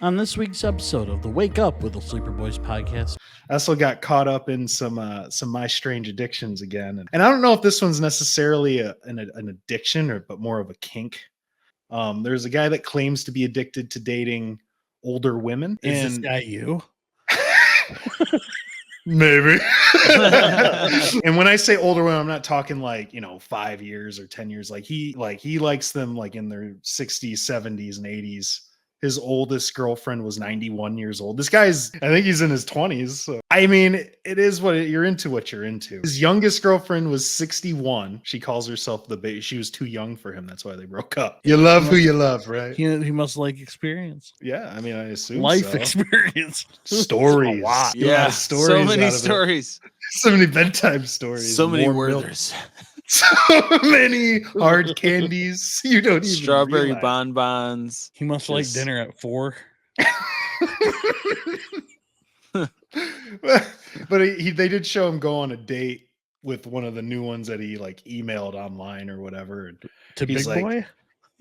On this week's episode of the Wake Up with the Sleeper Boys podcast. I also got caught up in some My Strange Addictions again, and I don't know if this one's necessarily an addiction but more of a kink. There's a guy that claims to be addicted to dating older women. Is this guy you? Maybe. And when I say older women, I'm not talking like 5 years or 10 years. Like he likes them like in their 60s, 70s, and 80s. His oldest girlfriend was 91 years old. This guy's, I think he's in his 20s. So. I mean, it is you're into. His youngest girlfriend was 61. She calls herself the baby. She was too young for him. That's why they broke up. You love who you love, right? He must like experience. Yeah, I mean, I assume life so. Experience. Stories. A lot. Yeah, stories. So many stories. So many bedtime stories. So many Warm milk. Werthers. So many hard candies. You don't even Strawberry realize. bonbons. He must like dinner at 4. But they did show him go on a date with one of the new ones that he like emailed online or whatever. And To he's Big like, Boy?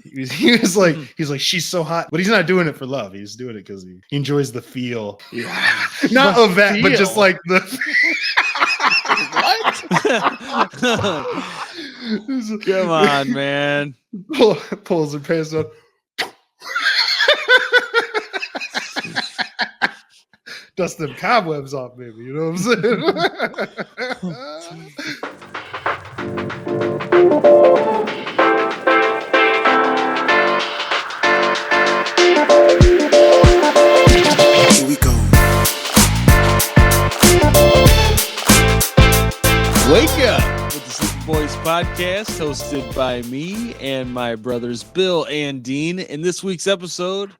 He's like, she's so hot, but he's not doing it for love. He's doing it because he enjoys the feel. Yeah. Not of that, but just like the Come on, man. Pulls her pants up. Dust them cobwebs off, baby. You know what I'm saying? Here we go. Wake Up with the Sleepy Boys podcast, hosted by me and my brothers Bill and Dean. In this week's episode,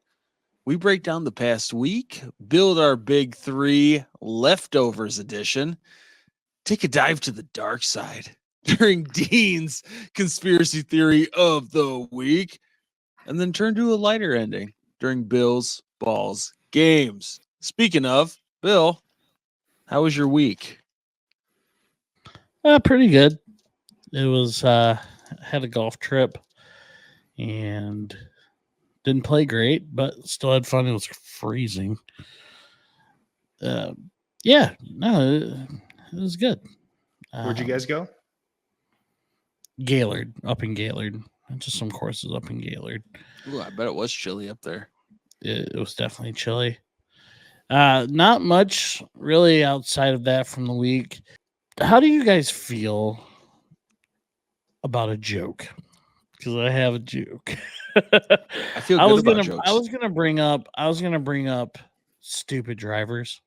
we break down the past week, build our big 3 leftovers edition, take a dive to the dark side during Dean's conspiracy theory of the week, and then turn to a lighter ending during Bill's Balls Games. Speaking of, Bill, how was your week? Pretty good. It was had a golf trip and didn't play great, but still had fun. It was freezing. It was good. Where'd you guys go? Gaylord, up in Gaylord. Just some courses up in Gaylord. Ooh, I bet it was chilly up there. It was definitely chilly. Not much really outside of that from the week. How do you guys feel about a joke? Because I have a joke. I feel good about jokes. I was gonna bring up stupid drivers.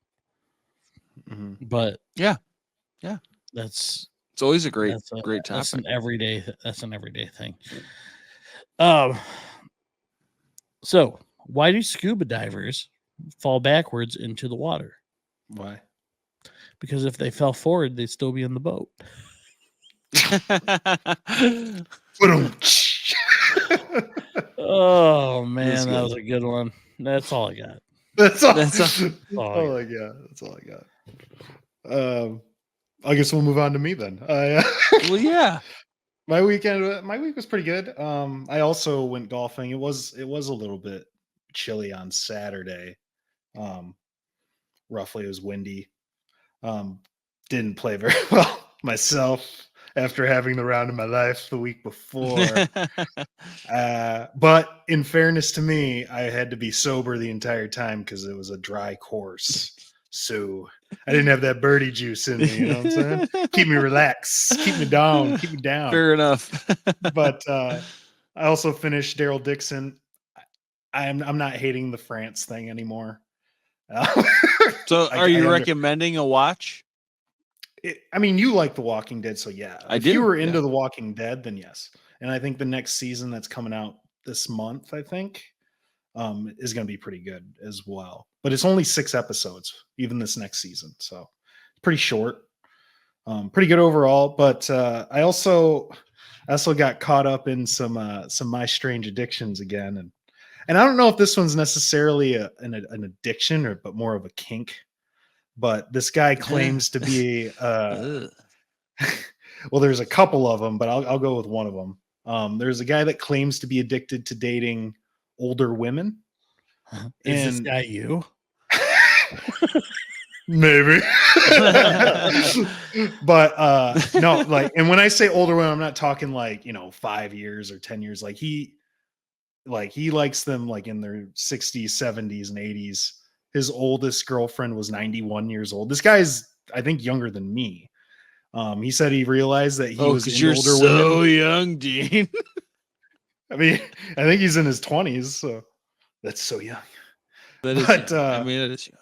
Mm-hmm. But yeah, it's always a great topic. That's an everyday thing. So why do scuba divers fall backwards into the water? Why? Because if they fell forward, they'd still be in the boat. Oh man, that was a good one. That's all I got. That's all I got. I guess we'll move on to me then. Well, yeah. My week was pretty good. I also went golfing. It was a little bit chilly on Saturday. Roughly, it was windy. Didn't play very well myself after having the round of my life the week before. But in fairness to me, I had to be sober the entire time because it was a dry course. So I didn't have that birdie juice in me, you know what I'm saying? Keep me relaxed, keep me down. Fair enough. But I also finished Daryl Dixon. I'm not hating the France thing anymore. So are you recommending a watch? I mean, you like The Walking Dead, so yeah. If you were into The Walking Dead, then yes. And I think the next season that's coming out this month, I think, is going to be pretty good as well. But it's only 6 episodes, even this next season. So pretty short. Pretty good overall. But I also got caught up in some My Strange Addictions again. And I don't know if this one's necessarily an addiction but more of a kink. But this guy claims to be well, there's a couple of them, but I'll go with one of them. There's a guy that claims to be addicted to dating older women. Is this And guy you? maybe. But no, like, and when I say older women, I'm not talking like, 5 years or 10 years. Like he likes them like in their 60s, 70s, and 80s. His oldest girlfriend was 91 years old. This guy's, I think, younger than me. He said he realized that he was because into you're older so women. young, Dean. I mean, I think he's in his 20s, so that's so young. That is But young. I mean, it is young.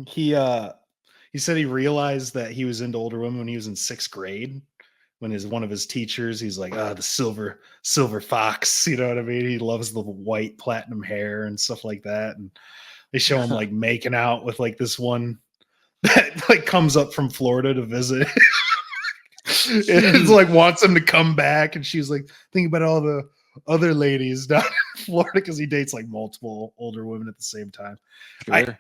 he said he realized that he was into older women when he was in 6th grade. When one of his teachers, he's like, the silver fox, you know what I mean? He loves the white platinum hair and stuff like that. And they show him like making out with like this one that like comes up from Florida to visit. It's like wants him to come back, and she's like, think about all the other ladies down in Florida, because he dates like multiple older women at the same time. Sure.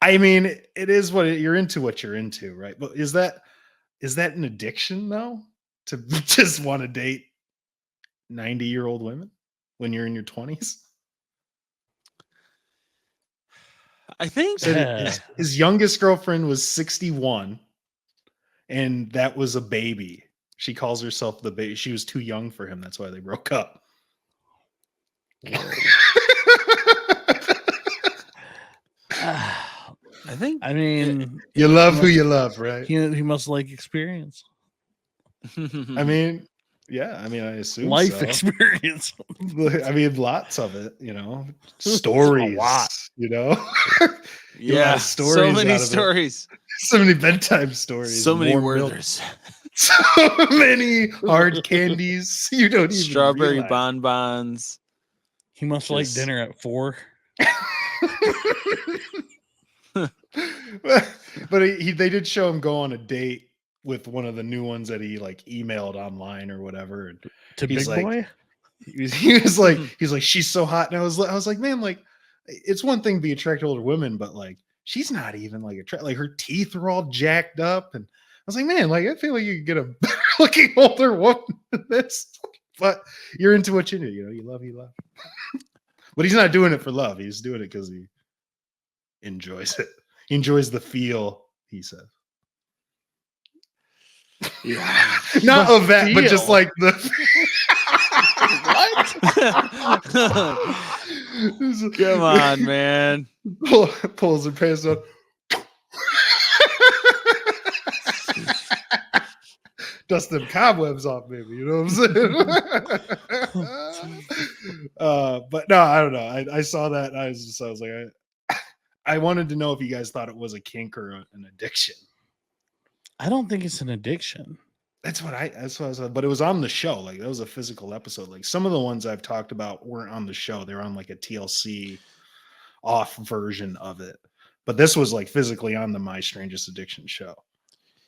I mean, it is you're into, right? But is that an addiction though, to just want to date 90-year-old women when you're in your 20s? I think His youngest girlfriend was 61, and that was a baby. She calls herself the baby. She was too young for him. That's why they broke up. I think. I mean, you love who you love, right? He must like experience. I mean, yeah. I mean, I assume life so. experience. I mean, lots of it. Stories. A lot. Yeah, stories. So many stories. So many bedtime stories. So many milk, Werthers. So many hard candies. You don't even strawberry realize. bonbons. He must like dinner at 4. But they did show him go on a date with one of the new ones that he like emailed online or whatever. And To Big like, Boy? He was like, she's so hot. And I was like, man, like, it's one thing to be attracted to older women, but like, she's not even like attractive. Like, her teeth are all jacked up. And I was like, man, like, I feel like you could get a better looking older woman than this. But you're into what you do, you love. But he's not doing it for love. He's doing it because he enjoys it. He enjoys the feel, he said. Yeah. Not of that, but just like the what? Come on, man. Pulls her pants up. Dust them cobwebs off, maybe. You know what I'm saying? But no, I don't know. I saw that. And I was like, I wanted to know if you guys thought it was a kink or an addiction. I don't think it's an addiction. That's what I said. But it was on the show. Like, that was a physical episode. Like, some of the ones I've talked about weren't on the show. They were on like a TLC off version of it. But this was like physically on the My Strangest Addiction show.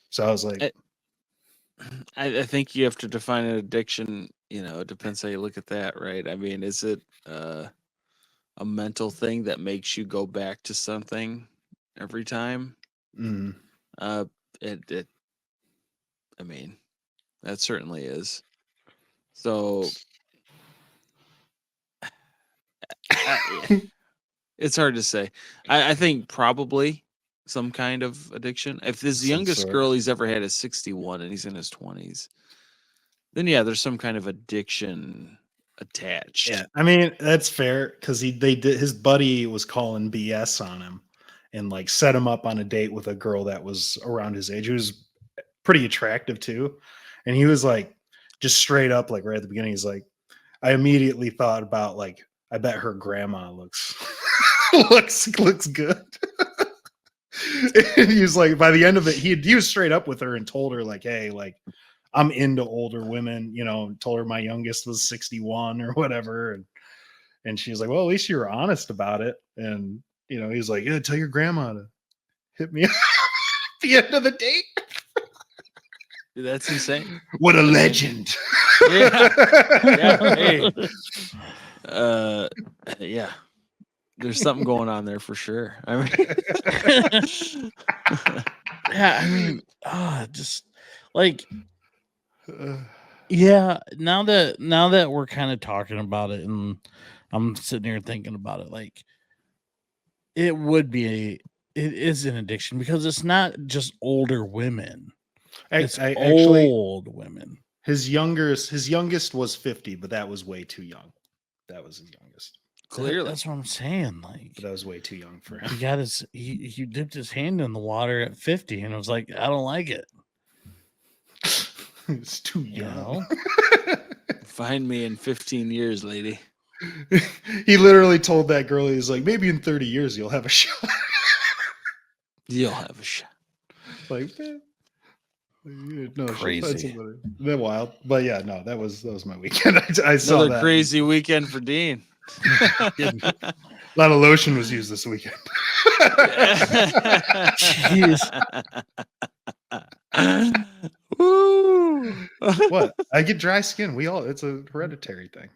So I was like, I think you have to define an addiction. It depends how you look at that, right? I mean, is it a mental thing that makes you go back to something every time? I mean, that certainly is. So it's hard to say. I think probably some kind of addiction. If this youngest girl he's ever had is 61 and he's in his 20s, then yeah, there's some kind of addiction attached. Yeah, I mean, that's fair, because his buddy was calling BS on him and like set him up on a date with a girl that was around his age, who was pretty attractive too. And he was like, just straight up, like right at the beginning, he's like, I immediately thought about like, I bet her grandma looks good. And he was like, by the end of it, he was straight up with her and told her like, hey, like, I'm into older women, told her my youngest was 61 or whatever. And she was like, well, at least you were honest about it. And, he was like, yeah, tell your grandma to hit me up at the end of the date. Dude, that's insane. What a legend. Yeah. Hey. Yeah. There's something going on there for sure. I mean, yeah, I mean, just like, yeah. Now that we're kind of talking about it, and I'm sitting here thinking about it, like, it would be it is an addiction because it's not just older women. It's actually, old women. his youngest was 50, but that was way too young. That was his youngest. Clearly. That's what I'm saying. Like, But that was way too young for him. he got he dipped his hand in the water at 50 and was like, I don't like it. It's too You young. know? Find me in 15 years, lady. He literally told that girl, he's like, maybe in 30 years you'll have a shot. You'll have a shot. Like, no, Crazy. They're wild. But yeah, no, that was my weekend. I saw Another that. crazy weekend for Dean. A lot of lotion was used this weekend. Jeez. Woo. What? I get dry skin. It's a hereditary thing.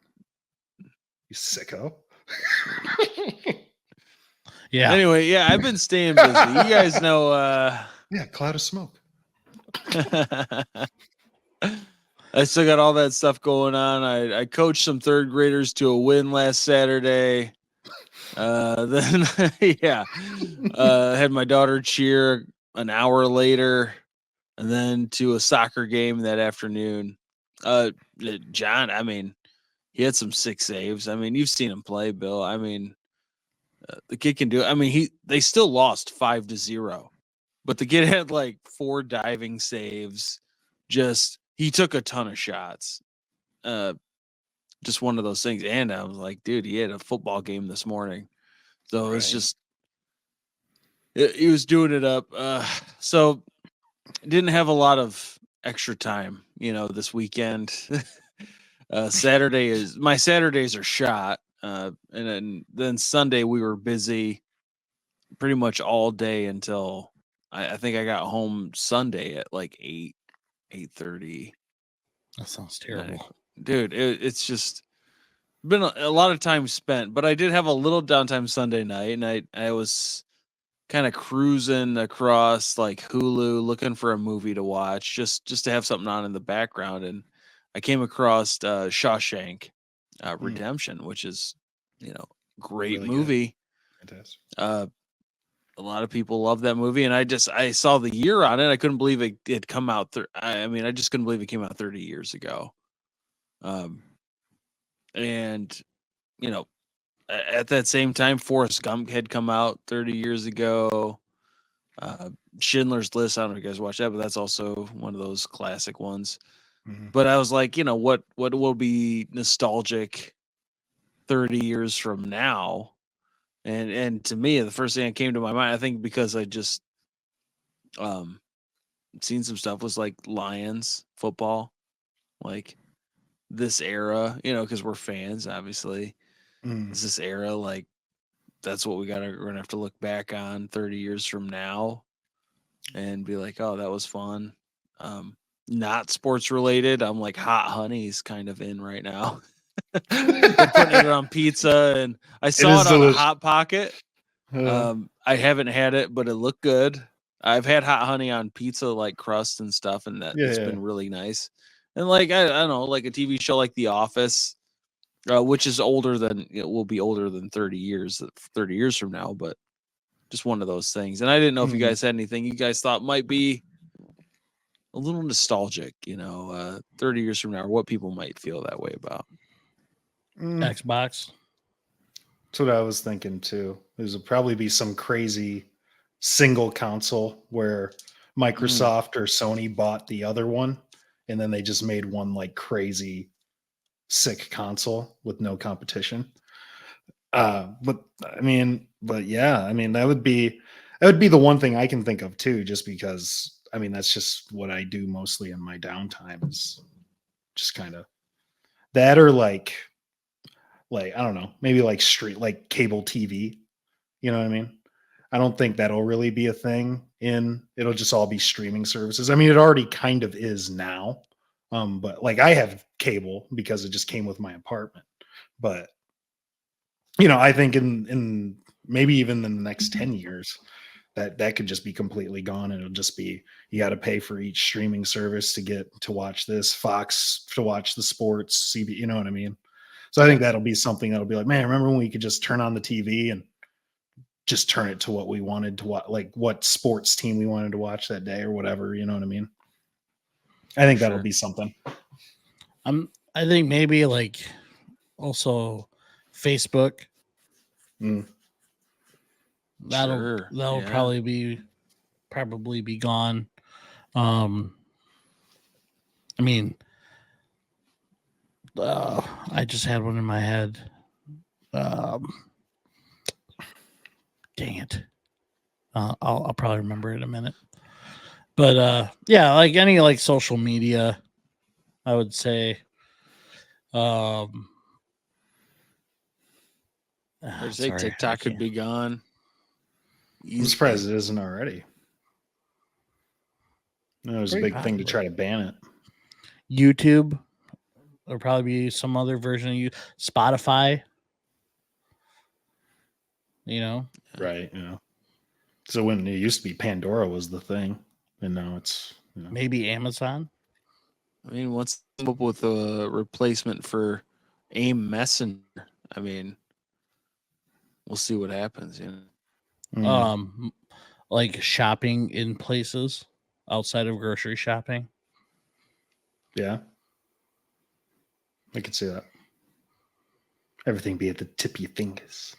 You sicko. Yeah. Anyway, yeah, I've been staying busy. You guys know Yeah, cloud of smoke. I still got all that stuff going on. I coached some third graders to a win last Saturday. Then had my daughter cheer an hour later, and then to a soccer game that afternoon. John, I mean, he had some 6 saves. I mean, you've seen him play, Bill. I mean, the kid can do it. I mean, they still lost 5-0, but the kid had like 4 diving saves. He took a ton of shots. Just one of those things. And I was like, dude, he had a football game this morning. So it's just, he was doing it up. So didn't have a lot of extra time, this weekend. My Saturdays are shot. And then Sunday we were busy pretty much all day until I think I got home Sunday at like 8:30. That sounds terrible. Dude, it's just been a lot of time spent, but I did have a little downtime Sunday night, and I was kind of cruising across like Hulu looking for a movie to watch, just to have something on in the background, and I came across Shawshank Redemption, which is great Really movie. Fantastic. A lot of people love that movie, and I saw the year on it. I couldn't believe it had come out. I just couldn't believe it came out 30 years ago. And at that same time, Forrest Gump had come out 30 years ago. Schindler's List. I don't know if you guys watch that, but that's also one of those classic ones. Mhm. But I was like, what will be nostalgic 30 years from now? And to me, the first thing that came to my mind, I think because I just seen some stuff, was like Lions football, like this era, because we're fans, obviously. Is this era like that's what we're gonna have to look back on 30 years from now and be like, oh, that was fun. Not sports related. I'm like, Hot Honey's kind of in right now. They're putting it on pizza, and I saw it on a Hot Pocket. I haven't had it, but it looked good. I've had Hot Honey on pizza, like crust and stuff, and it's been really nice. And like I don't know, like a TV show like The Office, which is will be older than 30 years from now, but just one of those things. And I didn't know if you guys had anything you guys thought might be a little nostalgic, 30 years from now, or what people might feel that way about. Xbox. That's what I was thinking too. There's probably be some crazy single console where Microsoft or Sony bought the other one, and then they just made one like crazy sick console with no competition. But yeah, that would be the one thing I can think of too, just because that's just what I do mostly in my downtime, is just kind of that, or like I don't know, maybe like cable TV. You know what I mean? I don't think that'll really be a thing. It'll just all be streaming services. It already kind of is now. But like I have cable because it just came with my apartment. But I think in maybe even in the next 10 years, that could just be completely gone. And it'll just be, you got to pay for each streaming service to watch this, Fox to watch the sports, CB, you know what I mean? So I think that'll be something that'll be like, man, remember when we could just turn on the TV and just turn it to what we wanted to watch, like what sports team we wanted to watch that day or whatever. You know what I mean? I think that'll be something. I think maybe like also Facebook. That'll probably be gone. I mean, I just had one in my head. Dang it. I'll probably remember it in a minute. But yeah, like any like social media, I would say. I'd say TikTok could be gone. I'm surprised it isn't already. It was a big thing to try to ban it. YouTube. There'll probably be some other version of you. Spotify. You know? Right, you know. So when it used to be Pandora was the thing, and now it's maybe Amazon. I mean, what's up with a replacement for AIM Messenger? I mean, we'll see what happens, you know. Like shopping in places outside of grocery shopping. Yeah. I could see that. Everything be at the tip of your fingers.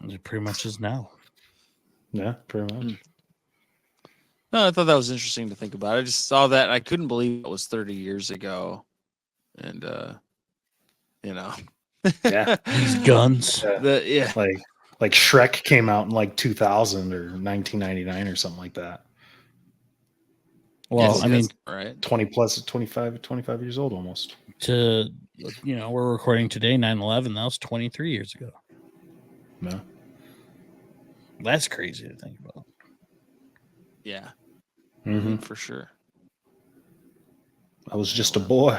It pretty much is now. Yeah, pretty much. No, I thought that was interesting to think about. I just saw that and I couldn't believe it was 30 years ago. And you know. Yeah. These guns. Like Shrek came out in like 2000 or 1999 or something like that. Well, I mean, right. 25 years old almost. We're recording today, 9/11. That was 23 years ago. No. That's crazy to think about. Yeah. Mm-hmm. For sure. I was just a boy.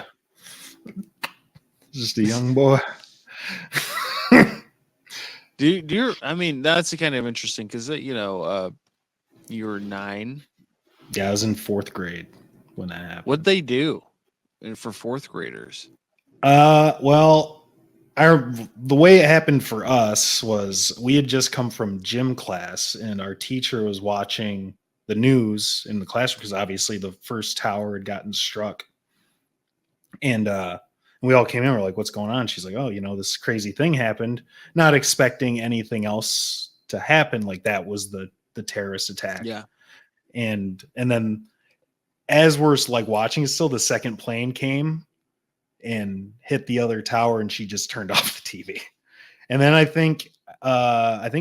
Just a young boy. I mean, that's kind of interesting because, you were 9. Yeah, I was in 4th grade when that happened. What'd they do for 4th graders? Well, the way it happened for us was we had just come from gym class and our teacher was watching the news in the classroom because obviously the first tower had gotten struck. And we all came in, we're like, what's going on? She's like, oh, this crazy thing happened. Not expecting anything else to happen. Like that was the terrorist attack. Yeah. And then as we're like watching, still the second plane came and hit the other tower and she just turned off the TV. And then I think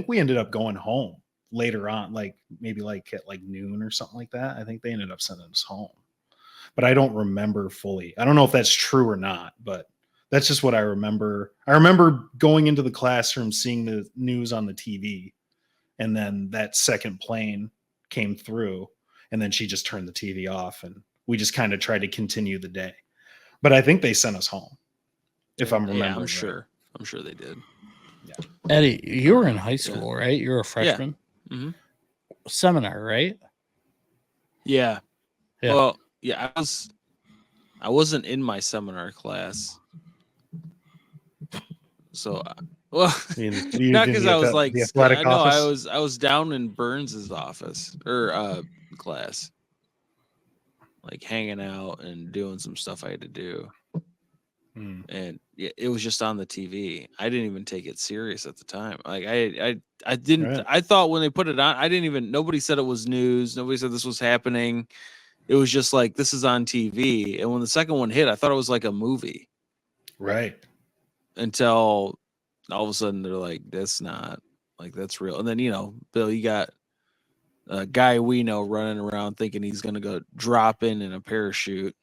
we ended up going home later on, like maybe like at like noon or something like that. I think they ended up sending us home. But I don't remember fully. I don't know if that's true or not, but that's just what I remember. I remember going into the classroom, seeing the news on the TV, and then that second plane came through, and then she just turned the TV off, and we just kind of tried to continue the day. But I think they sent us home, if I'm remembering. Yeah, I'm sure. I'm sure they did. Yeah. Eddie, you were in high school, right? You were a freshman. Yeah. Mm-hmm. Seminar, right? Yeah. Well, yeah, I wasn't in my seminar class. So, not because I was like, I was down in Burns's office or class, like hanging out and doing some stuff I had to do. And it was just on the TV. I didn't even take it serious at the time. Like I didn't. Right. I thought when they put it on, nobody said it was news. Nobody said this was happening. It was just like, this is on TV. And when the second one hit, I thought it was like a movie. Right. Until all of a sudden they're like, that's not, like, that's real. And then, Bill, you got a guy we know running around thinking he's going to go drop in a parachute.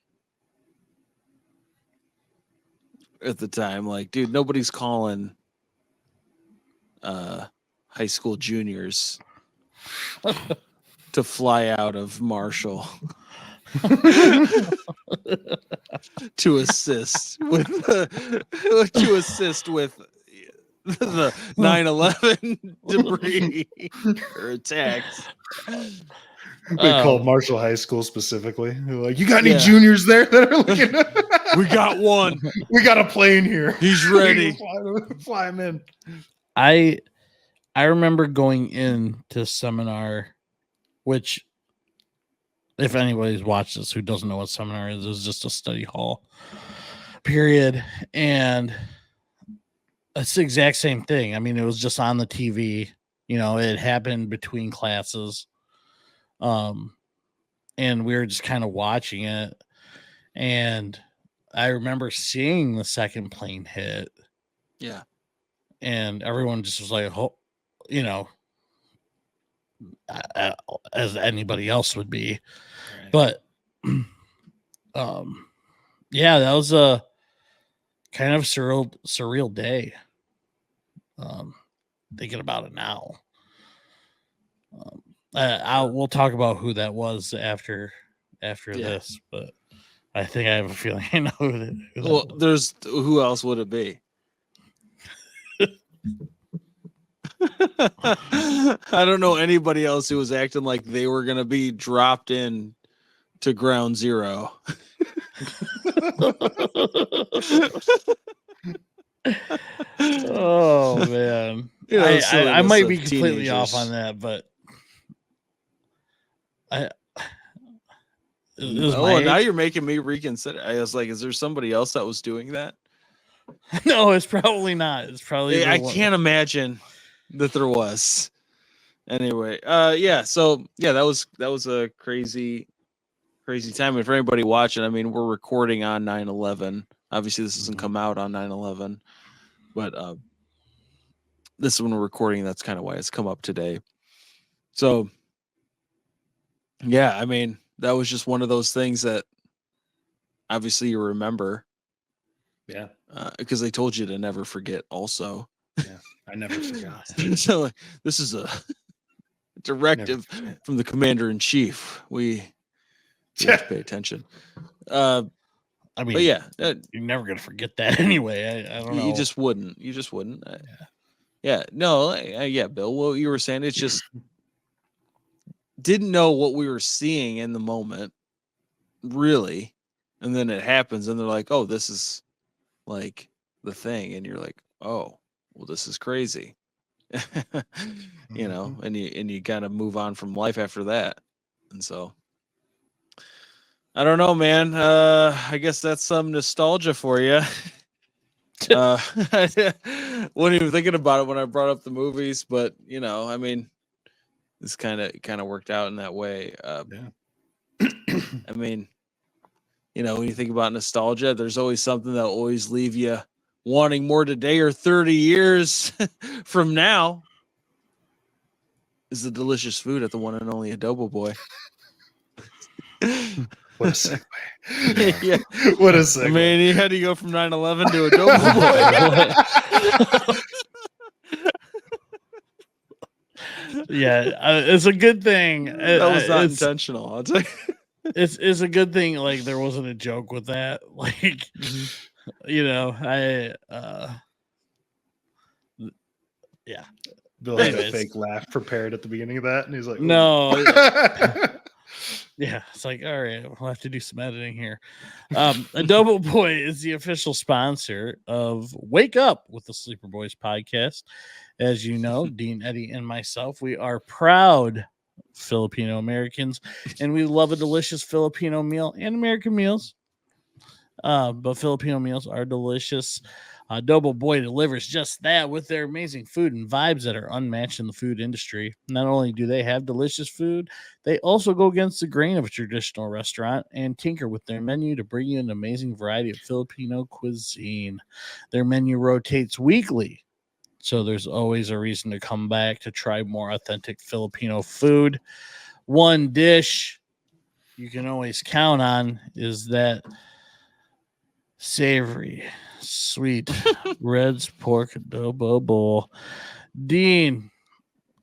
At the time, like, dude, nobody's calling high school juniors to fly out of Marshall to assist with the 9/11 debris or attacks. They called Marshall High School specifically. They're like, you got any juniors there that are looking? We got one. We got a plane here. He's ready. Fly him in. I I remember going into seminar, which, if anybody's watched this who doesn't know what seminar is just a study hall period. And it's the exact same thing. I mean, it was just on the TV, it happened between classes. And we were just kind of watching it. And I remember seeing the second plane hit. Yeah. And everyone just was like, as anybody else would be. Right. But, yeah, that was a kind of surreal day. Thinking about it now. We'll talk about who that was after this, but I think I have a feeling I know who that who else would it be? I don't know anybody else who was acting like they were going to be dropped in to ground zero. Oh man, I might be completely off on that, but now you're making me reconsider. I was like, is there somebody else that was doing that? No, it's probably not. It's probably I can't imagine that there was. Anyway, so that was a crazy time. And for anybody watching, I mean, we're recording on 9/11. Obviously, this doesn't come out on 9/11, but this is when we're recording. That's kind of why it's come up today. So, yeah, I mean, that was just one of those things that obviously you remember. Yeah. Because they told you to never forget also. Yeah, I never forgot. So this is a directive from the commander-in-chief. We have to pay attention. I mean, but yeah, you're never gonna forget that anyway. I don't know. You just wouldn't. Yeah. No. Yeah, Bill. What you were saying, it's just didn't know what we were seeing in the moment, really, and then it happens, and they're like, "Oh, this is like the thing," and you're like, "Oh, well, this is crazy," and you kind of move on from life after that, and so. I don't know, man. I guess that's some nostalgia for you. I wasn't even thinking about it when I brought up the movies, but I mean, this kind of worked out in that way. Yeah. I mean, when you think about nostalgia, there's always something that'll always leave you wanting more today or 30 years from now. Is the delicious food at the one and only Adobo Boy. What a segue. Yeah. What a segue. I mean, he had to go from 9/11 to Adobo Boy. Yeah, it's a good thing. That was not intentional. I'll tell you. It's a good thing. Like there wasn't a joke with that. Like, yeah. Bill had a fake laugh prepared at the beginning of that, and he's like, "No." Yeah, it's like, all right, we'll have to do some editing here. Adobo Boy is the official sponsor of Wake Up with the Sleeper Boys podcast. As you know, Dean, Eddie, and myself, we are proud Filipino Americans, and we love a delicious Filipino meal and American meals. But Filipino meals are delicious. Adobo Boy delivers just that with their amazing food and vibes that are unmatched in the food industry. Not only do they have delicious food, they also go against the grain of a traditional restaurant and tinker with their menu to bring you an amazing variety of Filipino cuisine. Their menu rotates weekly, so there's always a reason to come back to try more authentic Filipino food. One dish you can always count on is that savory, sweet Red's pork adobo bowl. Dean,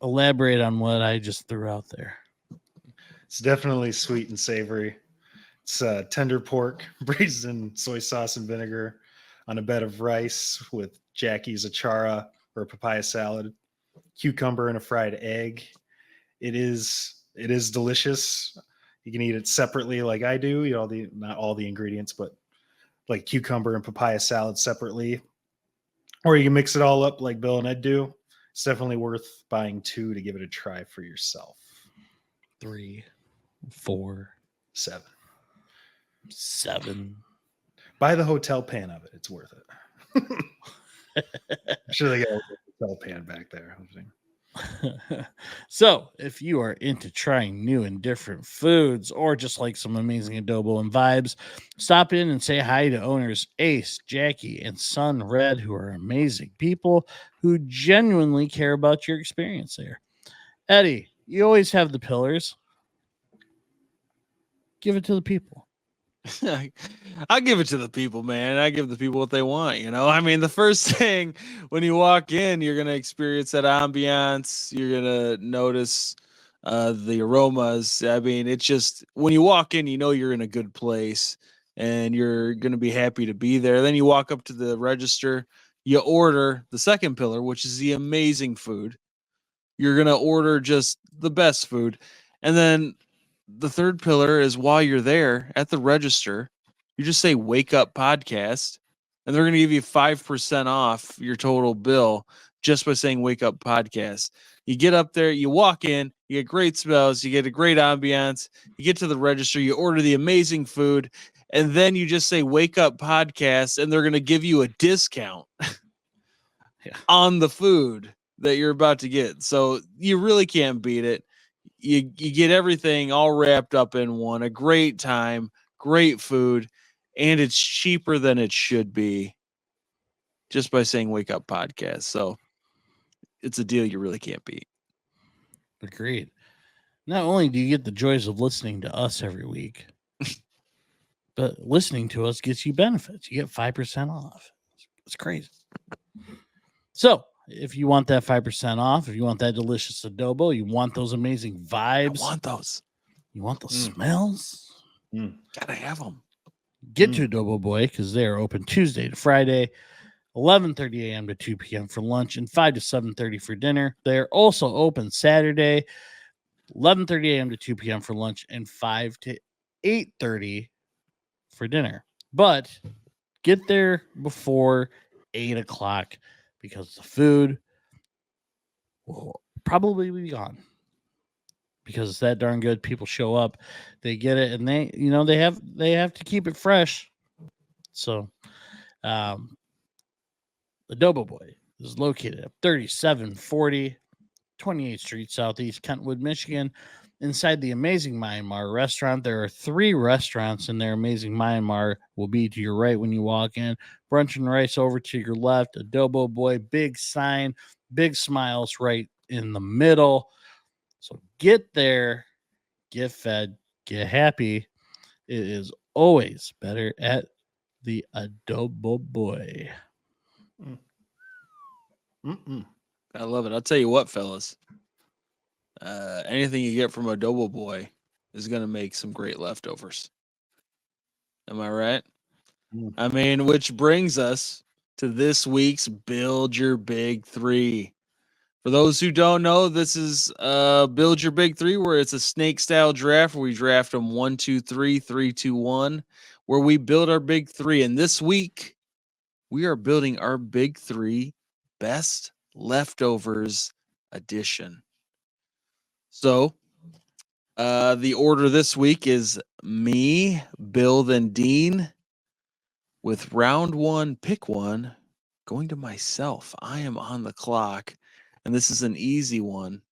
elaborate on what I just threw out there. It's definitely sweet and savory. It's tender pork braised in soy sauce and vinegar on a bed of rice with Jackie's achara or a papaya salad, cucumber and a fried egg. It is delicious. You can eat it separately like I do. Not all the ingredients, but like cucumber and papaya salad separately, or you can mix it all up like Bill and Ed do It's definitely worth buying 2 to give it a try for yourself. 3, 4, 7. 7. Buy the hotel pan of it. It's worth it. I'm sure they got a hotel pan back there. So, if you are into trying new and different foods or just like some amazing adobo and vibes, stop in and say hi to owners Ace, Jackie, and Son Red, who are amazing people who genuinely care about your experience there. Eddie, you always have the pillars. Give it to the people. I'll give it to the people, man. I give the people what they want. I mean, the first thing when you walk in, you're going to experience that ambiance. You're going to notice the aromas. I mean, it's just when you walk in, you're in a good place and you're going to be happy to be there. Then you walk up to the register, you order the second pillar, which is the amazing food. You're going to order just the best food. And then the third pillar is while you're there at the register, you just say "Wake Up Podcast," and they're going to give you 5% off your total bill just by saying "Wake Up Podcast." You get up there, you walk in, you get great smells, you get a great ambiance, you get to the register, you order the amazing food, and then you just say "Wake Up Podcast," and they're going to give you a discount on the food that you're about to get. So you really can't beat it. You get everything all wrapped up in one. A great time, great food, and it's cheaper than it should be just by saying "Wake Up Podcast." So it's a deal you really can't beat. Agreed. Not only do you get the joys of listening to us every week, but listening to us gets you benefits. You get 5% off. It's crazy. So, if you want that 5% off, if you want that delicious adobo, you want those amazing vibes, I want those. You want those smells, Gotta have them. Get to Adobo Boy because they are open Tuesday to Friday, 11:30 a.m. to 2 p.m. for lunch and 5 to 7:30 for dinner. They are also open Saturday, 11:30 a.m. to 2 p.m. for lunch and 5 to 8:30 for dinner. But get there before 8 o'clock because the food will probably be gone because it's that darn good. People show up, they get it, and they have to keep it fresh. So, Adobo Boy is located at 3740 28th Street, Southeast Kentwood, Michigan. Inside the Amazing Myanmar restaurant, there are 3 restaurants in there. Amazing Myanmar will be to your right when you walk in. Brunch and Rice over to your left. Adobo Boy, big sign, big smiles right in the middle. So get there, get fed, get happy. It is always better at the Adobo Boy. I love it. I'll tell you what, fellas. Anything you get from Adobo Boy is going to make some great leftovers. Am I right? I mean, which brings us to this week's Build Your Big 3. For those who don't know, this is Build Your Big 3, where it's a snake style draft where we draft them 1, 2, 3, 3, 2, 1, where we build our big 3. And this week, we are building our big 3 best leftovers edition. So, the order this week is me, Bill, then Dean, with round 1, pick one, going to myself. I am on the clock, and this is an easy one.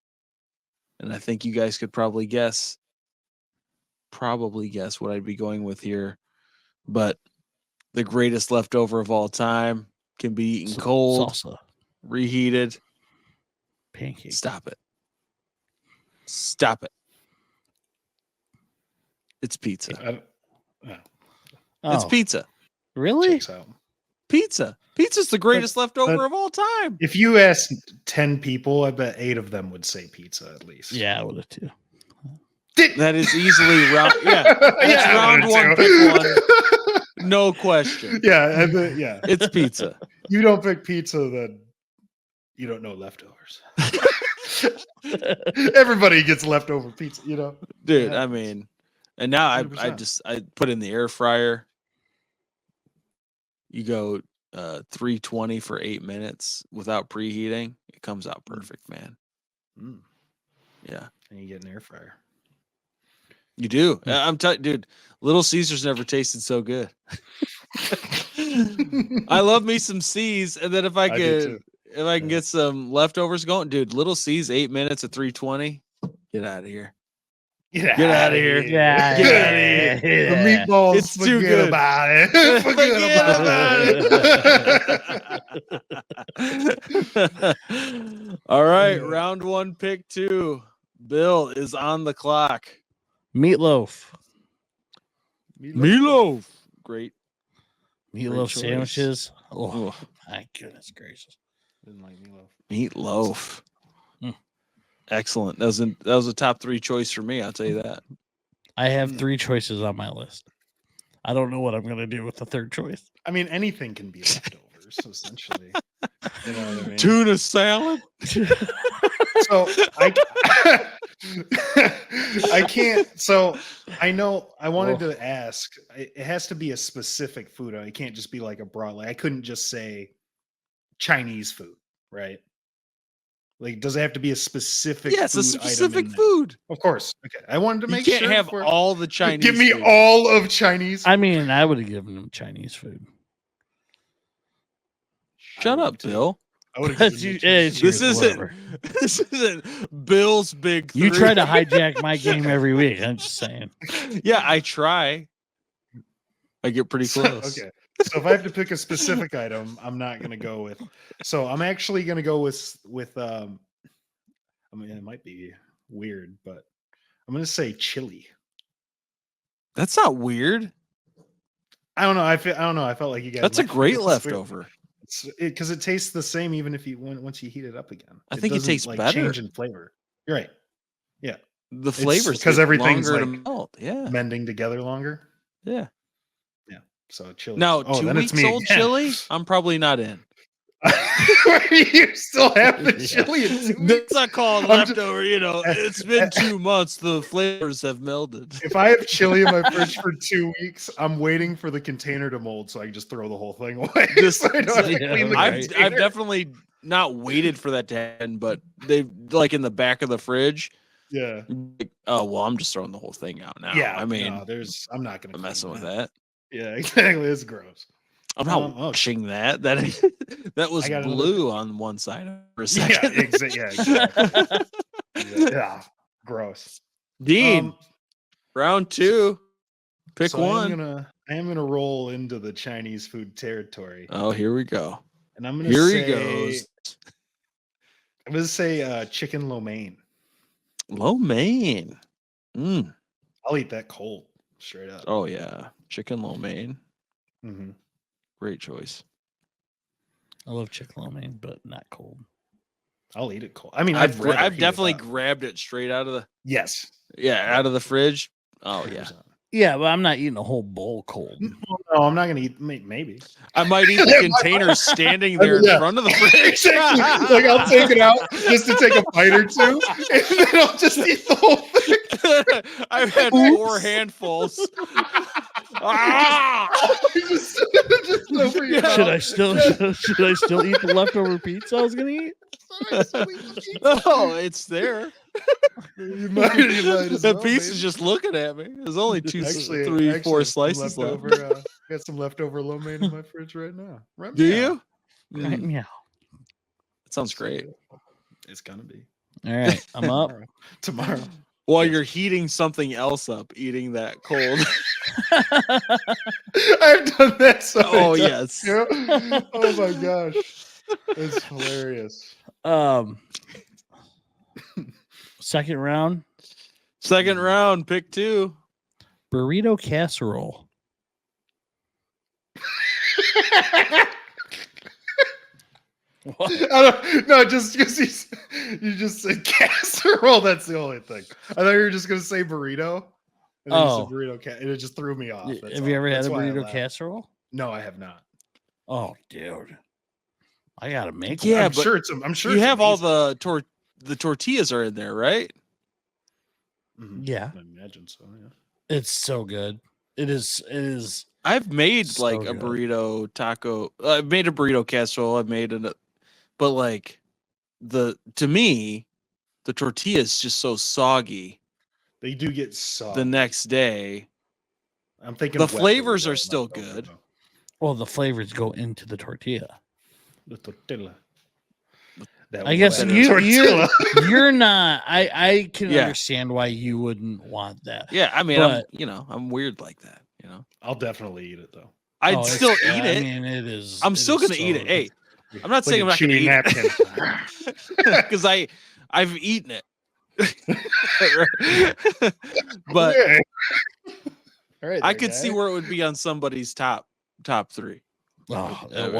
And I think you guys could probably guess what I'd be going with here. But the greatest leftover of all time can be eaten cold, salsa, reheated. pancake. Stop it. Stop it. It's pizza. It's pizza. Really? Checks out. Pizza. Pizza's the greatest leftover of all time. If you ask 10 people, I bet 8 of them would say pizza at least. Yeah, I would have too. That is easily round. Yeah, that's round 1, pick one. No question. Yeah, yeah. It's pizza. You don't pick pizza, then you don't know leftovers. Everybody gets leftover pizza, Dude. Yeah. I mean, and now I 100%. I put in the air fryer. You go 320 for 8 minutes without preheating, it comes out perfect, man. Mm. Yeah. And you get an air fryer. You do. I'm telling you, dude, Little Caesars never tasted so good. I love me some C's, and then if I can get some leftovers going, dude, Little C's 8 minutes at 320. Get out of here. Get out of here. Yeah, Get out of here. The meatballs, It's too forget good. about it. Forget about it. All right, round 1, pick 2. Bill is on the clock. Meatloaf. Meatloaf. Great. Meatloaf choice. sandwiches. Oh, Oh, my goodness gracious. Didn't like meatloaf. meatloaf. Mm. Excellent. That was a top 3 choice for me. I'll tell you that. I have 3 choices on my list. I don't know what I'm going to do with the third choice. I mean, anything can be leftovers, essentially. You know what I mean? Tuna salad. So I can't. So I know I wanted to ask. It has to be a specific food. It can't just be like a broad. Like I couldn't just say Chinese food, right? Like, does it have to be a specific? Yeah, it's a food specific item in there? food. Of course. Okay, I wanted to You make can't sure. have all the Chinese. Give me food. all of Chinese. I mean, I would have given him Chinese food. Shut up, Bill. I would have That's given you- you it's Chinese. This isn't Bill's big 3. You try to hijack my game every week. I'm just saying. Yeah, I try. I get pretty close. Okay. So if I have to pick a specific item, I'm not going to go with. So I'm actually going to go with. I mean, it might be weird, but I'm going to say chili. That's not weird. I don't know. I don't know. I felt like you guys. That's a might- great it's weird. leftover. Because it tastes the same even if once you heat it up again. I think it doesn't, tastes better. Change in flavor. You're right. Yeah, The flavors because get everything's longer like to melt. Yeah, mending together longer. yeah. So chili. Now, oh, 2 then it's weeks me old again. chili, I'm probably not in. You still have the chili in 2 weeks? That's not called I'm just- leftover. It's been 2 months. The flavors have melded. If I have chili in my fridge for 2 weeks, I'm waiting for the container to mold so I can just throw the whole thing away. Just- So I don't have to yeah, clean the right. I've container. definitely not waited for that to happen, but they like in the back of the fridge. Yeah. Like, oh well, I'm just throwing the whole thing out now. Yeah. I mean, no, I'm not gonna I'm clean messing with that. Yeah, exactly. It's gross. I'm not oh, washing that. That was I got another- blue on one side for a Yeah, second. exactly. Yeah, gross. Dean, round 2. Pick so one. I am gonna roll into the Chinese food territory, Oh, here we go. and I'm gonna Here say, he goes. I'm gonna say chicken lo mein. Lo mein. I'll eat that cold, straight up. Oh yeah, chicken lo mein. Mm-hmm. Great choice. I love chicken lo mein, but not cold. I'll eat it cold. I mean, I've rather heat it definitely up. grabbed it straight out of the Yes. out of the fridge. Oh yeah. 100%. Yeah, but I'm not eating a whole bowl cold. No, I'm not gonna eat. Maybe. I might eat the container standing there in Yeah. front of the fridge. Exactly. Like I'll take it out just to take a bite or two, and then I'll just eat the whole thing. I've had 4 handfuls. just over your Should I mouth. still eat the leftover pizza I was gonna eat? Oh, it's there. You might as The well, piece is baby. just looking at me. There's only 2, Actually, 3, 4 some slices left. leftover, got some leftover lo mein in my fridge right now. Right Do now. you? Right, Mm, yeah. that sounds great. It's gonna be All right, I'm up. tomorrow. While you're heating something else up, eating that cold. I've done that so many Oh, times, yes. you know? Oh my gosh. It's hilarious. Second round, Second round, pick 2. burrito casserole. What? Just because you just said casserole. That's the only thing. I thought you were just gonna say burrito. And then you said burrito and it just threw me off. That's Have you all. ever had That's a why I burrito laughed. casserole? No, I have not. Oh, dude, I gotta make Yeah, one. I'm but sure it's. I'm sure You it's have all amazing. the tortillas are in there, right? Mhm. Yeah, I imagine so. Yeah. it's so good. It is. I've made So like a good. burrito taco. I've made a burrito casserole. I've made but like to me, the tortilla is just so soggy They do get soggy. the next day. I'm thinking The wet flavors burrito, are still not good. burrito. Well, the flavors go into the tortilla. The tortilla. That I guess wet you're not. I can Yeah. understand why you wouldn't want that. Yeah, I mean, But- I'm weird like that. I'll definitely eat it though. I'd it's- still eat it. I mean, it is. I'm it still is gonna so eat it. Hey, Like I'm not saying I'm a not gonna chewy eat napkin. it because I've eaten it. But Okay. All right, I could see where it would be on somebody's top 3. Oh, I'm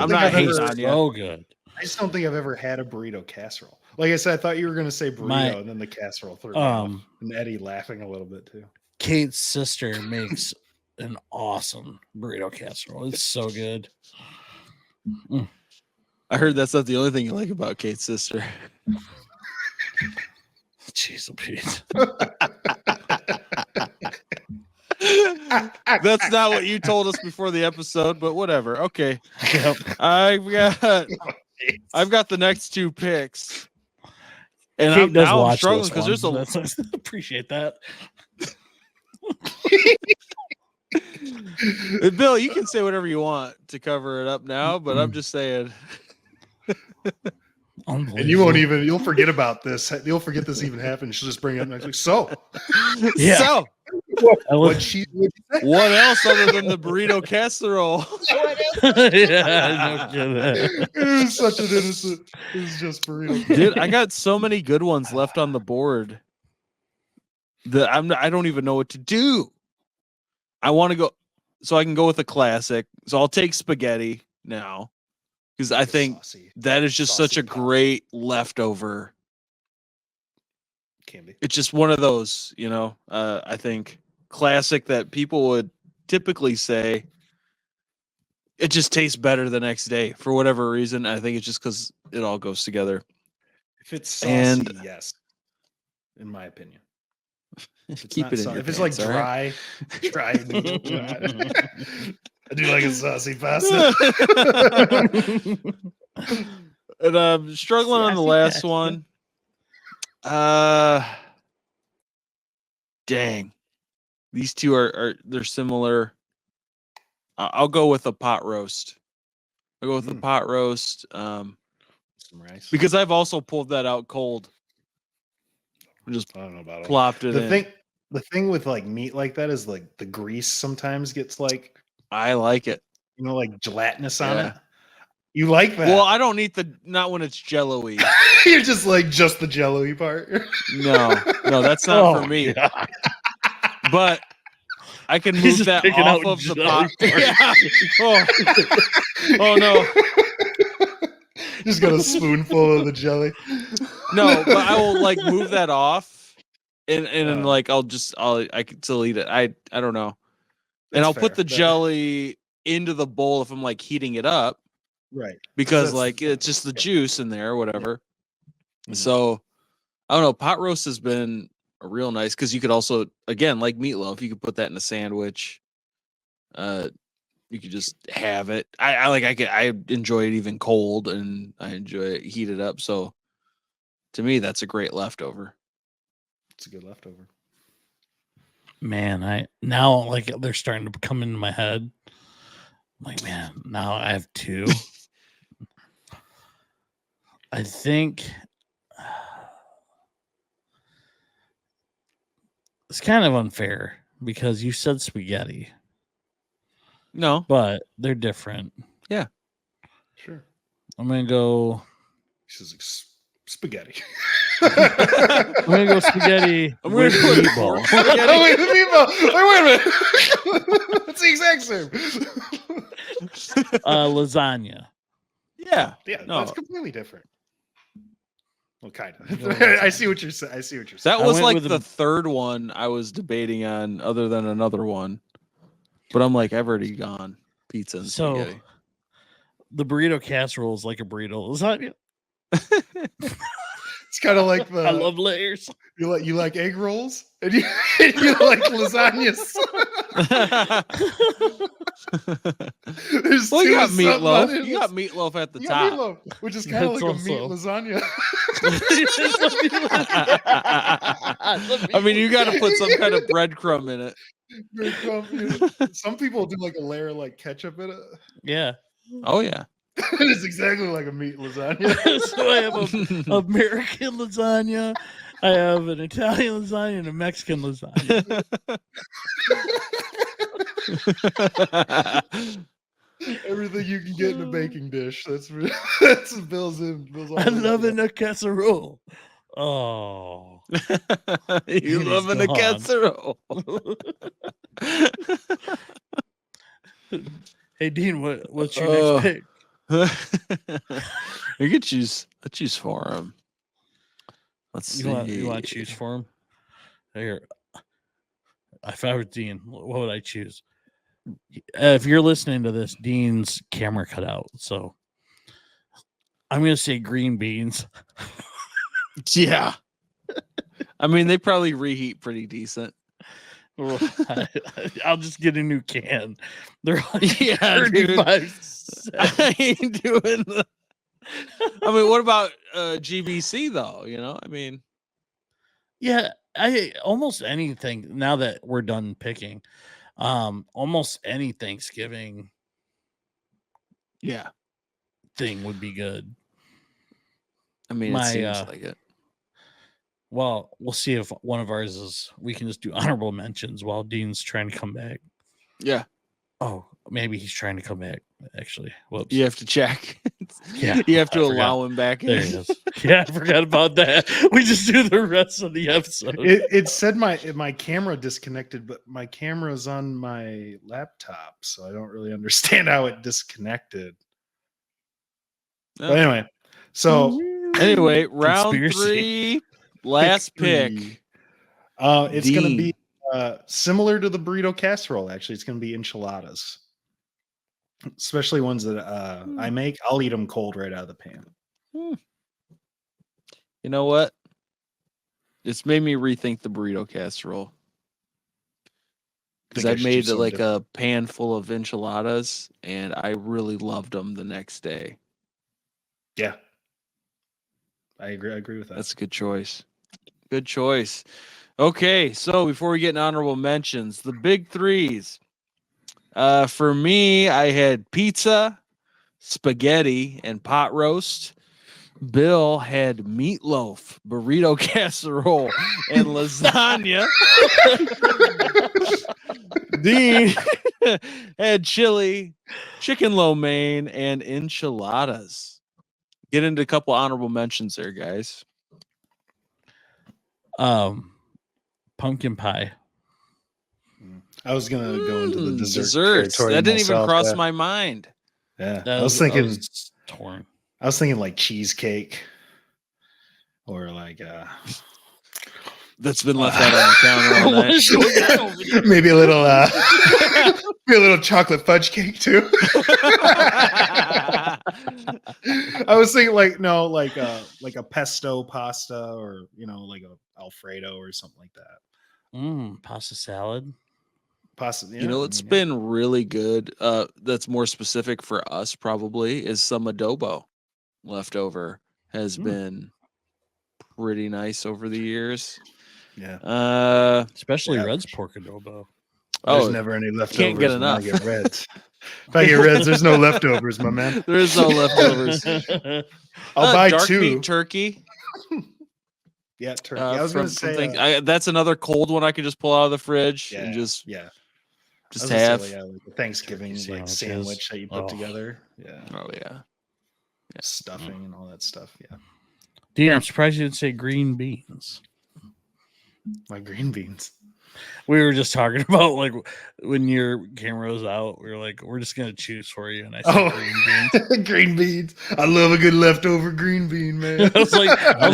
not hating tastes on you. so good. I just don't think I've ever had a burrito casserole. Like I said, I thought you were going to say burrito, and then the casserole threw me off. And Eddie laughing a little bit too. Kate's sister makes an awesome burrito casserole. It's so good. I heard that's not the only thing you like about Kate's sister. Jeez, Pete. That's not what you told us before the episode, but whatever. Okay. Yep. I've got the next 2 picks. And Kate I'm does now watch struggling this because there's one. a That's- appreciate that. Bill, you can say whatever you want to cover it up now, but I'm just saying. And you won't even, you'll forget about this. You'll forget this even happened. She'll just bring it up next week. So, Yeah. So, what'd she say? what else other than the burrito casserole? Yeah, no kidding. It is such an innocent. It's just burrito. Dude, I got so many good ones left on the board that I don't even know what to do. I want to go, so I can go with a classic. So I'll take spaghetti now because I think Saucy. that is just such Saucy a pop. great leftover. Can be. It's just one of those, I think classic that people would typically say it just tastes better the next day for whatever reason. I think it's just because it all goes together. If it's saucy, And- yes. In my opinion. If it's Keep not it in sau- your If it's like pants, all right? dry noodle, I do like a saucy pasta. And I'm struggling on the last one. Dang. These two they're similar. I'll go with a pot roast. I'll go with the pot roast. Some rice. Because I've also pulled that out cold. Just I don't know about it. plopped it in. The thing with like meat like that is like the grease sometimes gets like, I like it. like gelatinous on Yeah. it. You like that? Well, I don't eat not when it's jello-y. You're just like just the jello-y part. No, that's not for me. God. But I can He's move just that picking off out of the jelly pot. Yeah. Oh no. Just got a spoonful of the jelly. No, but I will like move that off and then like I can still eat it. I don't know. And That's I'll put fair. the jelly into the bowl if I'm like heating it up Right. because That's- like it's just the juice in there or whatever. Mhm. So I don't know. Pot roast has been a real nice because you could also, again, like meatloaf, you could put that in a sandwich. You could just have it. I enjoy it even cold, and I enjoy it heated up. So to me, that's a great leftover. It's a good leftover. Man, now like they're starting to come into my head. I'm like, man, now I have 2. I think it's kind of unfair because you said spaghetti, No, but they're different. Sure. I'm gonna go. This is like spaghetti. I'm gonna go spaghetti. I'm going with to put meatball. pork spaghetti. Oh, wait, the meatball. Wait a minute. It's the exact same. Lasagna. Yeah, Yeah, No. that's completely different. Well, kind of. Go with I see what you're saying. that I was went like with the the- third one I was debating on, other than another one. But I'm like, I've already gone pizza and So spaghetti. the burrito casserole is like a burrito lasagna. It's It's kind of like I love layers. you like egg rolls and you like lasagnas. There's Well, you two got with something on meatloaf. it. You got meatloaf at the You got top. meatloaf, which is kind of like That's a meat also- lasagna. I mean, you got to put some kind of breadcrumb in it. Some people do like a layer of like ketchup in it. Yeah. Oh yeah. It's exactly like a meat lasagna. So I have a American lasagna, I have an Italian lasagna, and a Mexican lasagna. Everything you can get in a baking dish. That's Bill's in. Bill's I love it in a casserole. Oh, You He's love in a gone. casserole. Hey Dean, what's your next pick? You could choose. Let's choose for him. Let's see. You want to choose for him? Here, if I were Dean, what would I choose? If you're listening to this, Dean's camera cut out, so I'm gonna say green beans. Yeah. I mean, they probably reheat pretty decent. I'll just get a new can. They're like Yeah, 35 cents. I ain't doing the. I mean, what about GBC though? You know, I mean, Yeah, I almost anything now that we're done picking. Almost any Thanksgiving yeah. thing would be good. I mean, My, it seems like it. Well, we'll see if one of ours is. We can just do honorable mentions while Dean's trying to come back. Yeah, Oh, maybe he's trying to come back. Actually, whoops. you have to check. Yeah, You have to I forgot. allow him back There in. he is. Yeah, I forgot about that. We just do the rest of the episode. It said my camera disconnected, but my camera's on my laptop, so I don't really understand how it disconnected. No. But anyway, so Anyway, round Conspiracy. 3, last Pick pick. three. It's going to Dean. be similar to the burrito casserole. Actually, it's going to be enchiladas, especially ones that I make. I'll eat them cold right out of the pan. You know what? It's made me rethink the burrito casserole. Because I Think I should do made something like different. a pan full of enchiladas and I really loved them the next day. Yeah, I agree. I agree with that. That's a good choice. Good choice. Okay, so before we get in honorable mentions, the big threes. For me, I had pizza, spaghetti, and pot roast. Bill had meatloaf, burrito casserole, and lasagna. Dean had chili, chicken lo mein, and enchiladas. Get into a couple honorable mentions there, guys. Pumpkin pie. I was gonna go into the dessert Desserts. territory That didn't even myself, cross yeah. my mind. Yeah, That I was thinking. torn. I was thinking like cheesecake, or like That's been left out on the counter all What night. is going on over there? maybe a little maybe a little chocolate fudge cake too. I was thinking like a pesto pasta, or like a Alfredo or something like that. Pasta salad. Pasta, You know, it's been really good. That's more specific for us, probably, is some adobo leftover has been pretty nice over the years. yeah. Especially Yeah, Red's for pork adobo. There's never any leftovers. can't get when I enough. get Reds. If I get Reds, there's no leftovers, my man. There is no leftovers. I'll buy dark two. meat turkey. Yeah, turkey. I was gonna say that's another cold one I can just pull out of the fridge and yeah, just yeah. I just was gonna say, have. like a Thanksgiving Turkey like sandwiches. sandwich that you put Oh. together. Yeah, Oh yeah. stuffing and all that stuff. Yeah, Dean, I'm surprised you didn't say green beans. my green beans. We were just talking about like when your camera was out, we were like, we're just gonna choose for you, and I said green beans. Green beans. I love a good leftover green bean, man. I was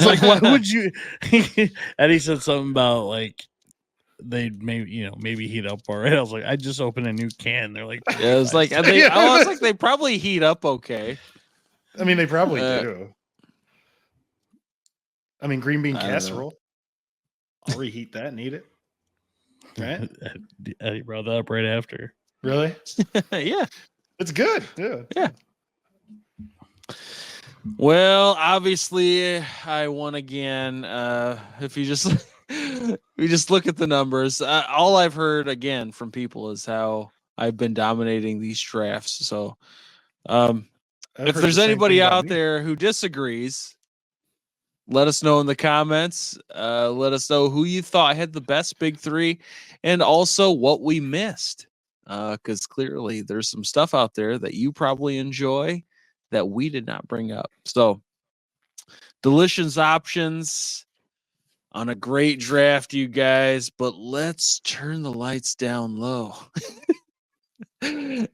like, why would you? Eddie said something about like they'd maybe heat up all right. I was like, I just opened a new can. They're like, Yeah, it was like I was like they probably heat up okay. I mean, they probably Uh, do. I mean, green bean I don't know. casserole. I'll reheat that and eat it. Right? Eddie brought that up right after. Really? Yeah. It's good. Yeah. Well, obviously, I won again. If you just we just look at the numbers, all I've heard again from people is how I've been dominating these drafts. So, I've if heard there's the same anybody thing about out me. there who disagrees, let us know in the comments. Let us know who you thought had the best big three, and also what we missed. Because clearly there's some stuff out there that you probably enjoy that we did not bring up. So, delicious options on a great draft, you guys. But let's turn the lights down low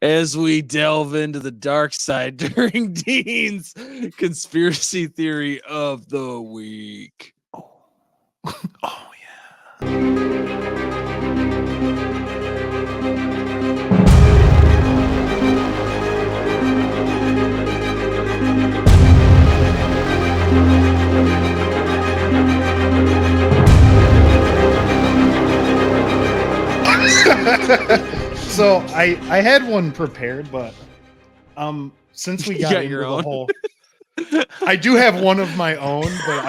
as we delve into the dark side during Dean's conspiracy theory of the week. Oh yeah. So I had one prepared, but since we got into the whole, I do have one of my own, but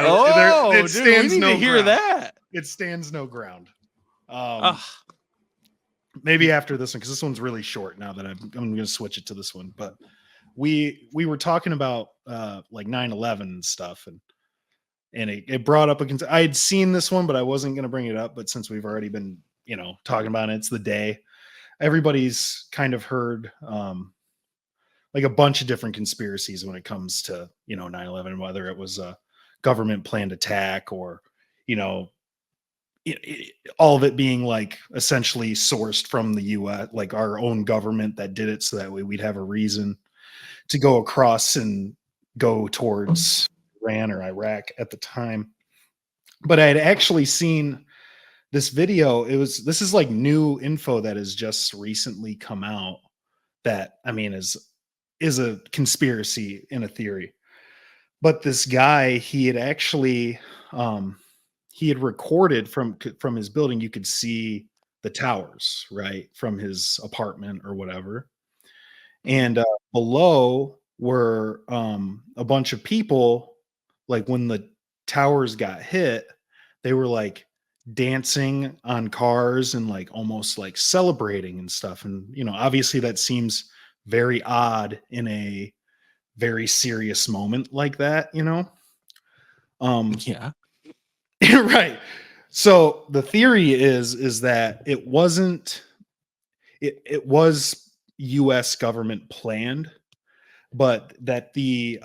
it stands no ground. That. It stands no ground. Maybe after this one, because this one's really short. Now that I'm going to switch it to this one, but we were talking about like 9/11 and stuff, and it brought up I had seen this one, but I wasn't going to bring it up. But since we've already been talking about it, it's the day. Everybody's kind of heard like a bunch of different conspiracies when it comes to 9/11, whether it was a government planned attack or all of it being like essentially sourced from the US, like our own government that did it, so that way we'd have a reason to go across and go towards Iran or Iraq at the time. But I had actually seen this video. This is like new info that has just recently come out that, I mean, is a conspiracy in a theory. But this guy, he had actually he had recorded from his building. You could see the towers, right, from his apartment or whatever. And below were a bunch of people. Like when the towers got hit, they were like dancing on cars and like almost like celebrating and stuff. And obviously that seems very odd in a very serious moment like that. Yeah. Right. So the theory is that it wasn't. It was U.S. government planned, but that the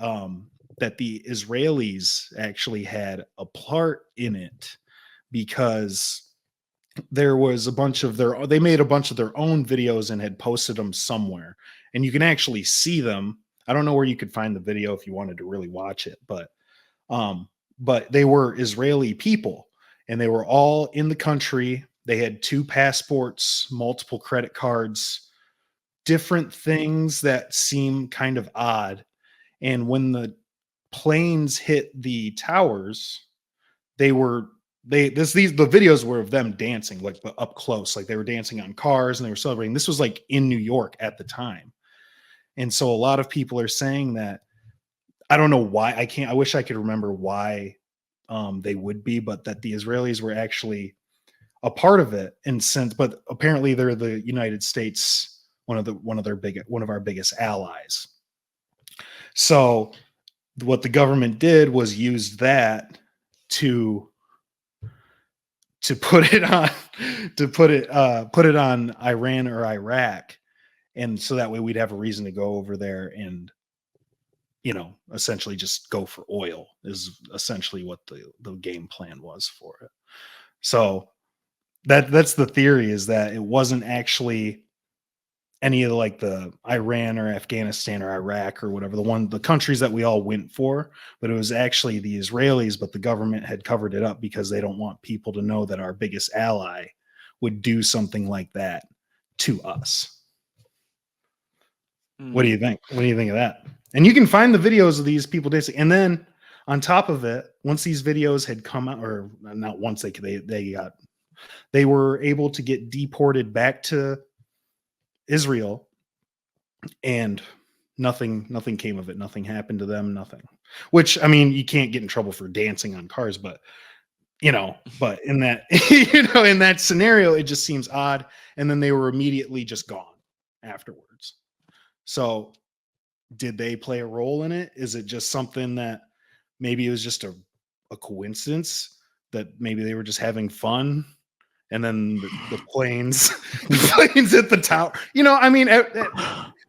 Israelis actually had a part in it, because there was they made a bunch of their own videos and had posted them somewhere, and you can actually see them. I don't know where you could find the video if you wanted to really watch it, but they were Israeli people, and they were all in the country. They had 2 passports, multiple credit cards, different things that seem kind of odd. And when the planes hit the towers, the videos were of them dancing, like up close, like they were dancing on cars and they were celebrating. This was like in New York at the time. And so a lot of people are saying that, I don't know why, I wish I could remember why they would be, but that the Israelis were actually a part of it but apparently they're the United States, one of our biggest allies. So what the government did was use that to put it on Iran or Iraq, and so that way we'd have a reason to go over there and essentially just go for oil, is essentially what the game plan was for it. So that's the theory, is that it wasn't actually any of the Iran or Afghanistan or Iraq or whatever, the countries that we all went for, but it was actually the Israelis, but the government had covered it up because they don't want people to know that our biggest ally would do something like that to us. What do you think? What do you think of that? And you can find the videos of these people dancing. And then on top of it, once these videos had come out, or not once, they were able to get deported back to Israel, and nothing came of it. Nothing happened to them. Nothing. Which, I mean, you can't get in trouble for dancing on cars, but but in that in that scenario, it just seems odd. And then they were immediately just gone afterwards. So did they play a role in it? Is it just something that maybe it was just a coincidence that maybe they were just having fun, and then the planes planes at the tower? I mean,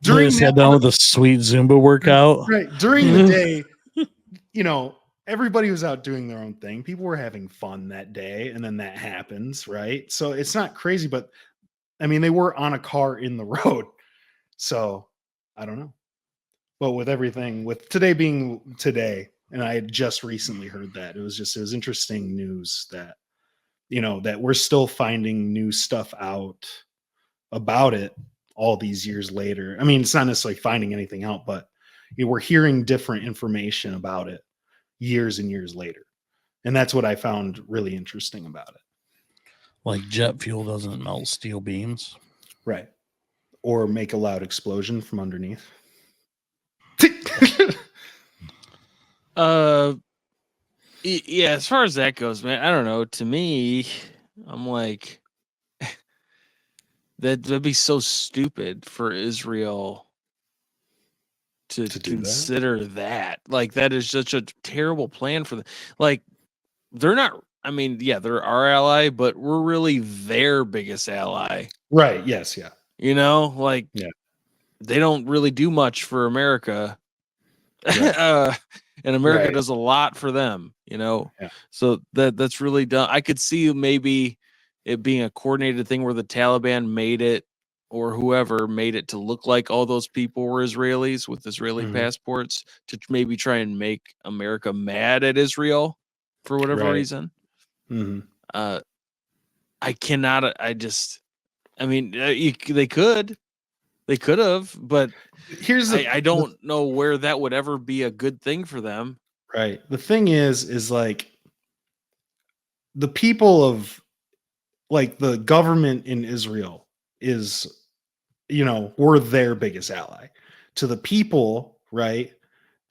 during sat down with a sweet Zumba workout. right during the day, everybody was out doing their own thing. People were having fun that day, and then that happens, right? So it's not crazy, but I mean, they were on a car in the road. So I don't know. But with everything, with today being today, and I had just recently heard that, it was interesting news that, that we're still finding new stuff out about it all these years later. I mean, it's not necessarily finding anything out, but we're hearing different information about it years and years later. And that's what I found really interesting about it. Like jet fuel doesn't melt steel beams. Right. Or make a loud explosion from underneath. Yeah, as far as that goes, man, I don't know. To me, I'm like, that'd be so stupid for Israel to consider that. Like, that is such a terrible plan for them. Like, they're not. I mean, yeah, they're our ally, but we're really their biggest ally. Right. Yes. Yeah. Yeah. They don't really do much for America. Right. And America does a lot for them, Yeah. So that's really dumb. I could see maybe it being a coordinated thing where the Taliban made it, or whoever made it, to look like all those people were Israelis with Israeli passports, to maybe try and make America mad at Israel for whatever reason. I cannot. I mean, they could have, but I don't know where that would ever be a good thing for them. Right. The thing is like the people of, like, the government in Israel is, we're their biggest ally to the people, right?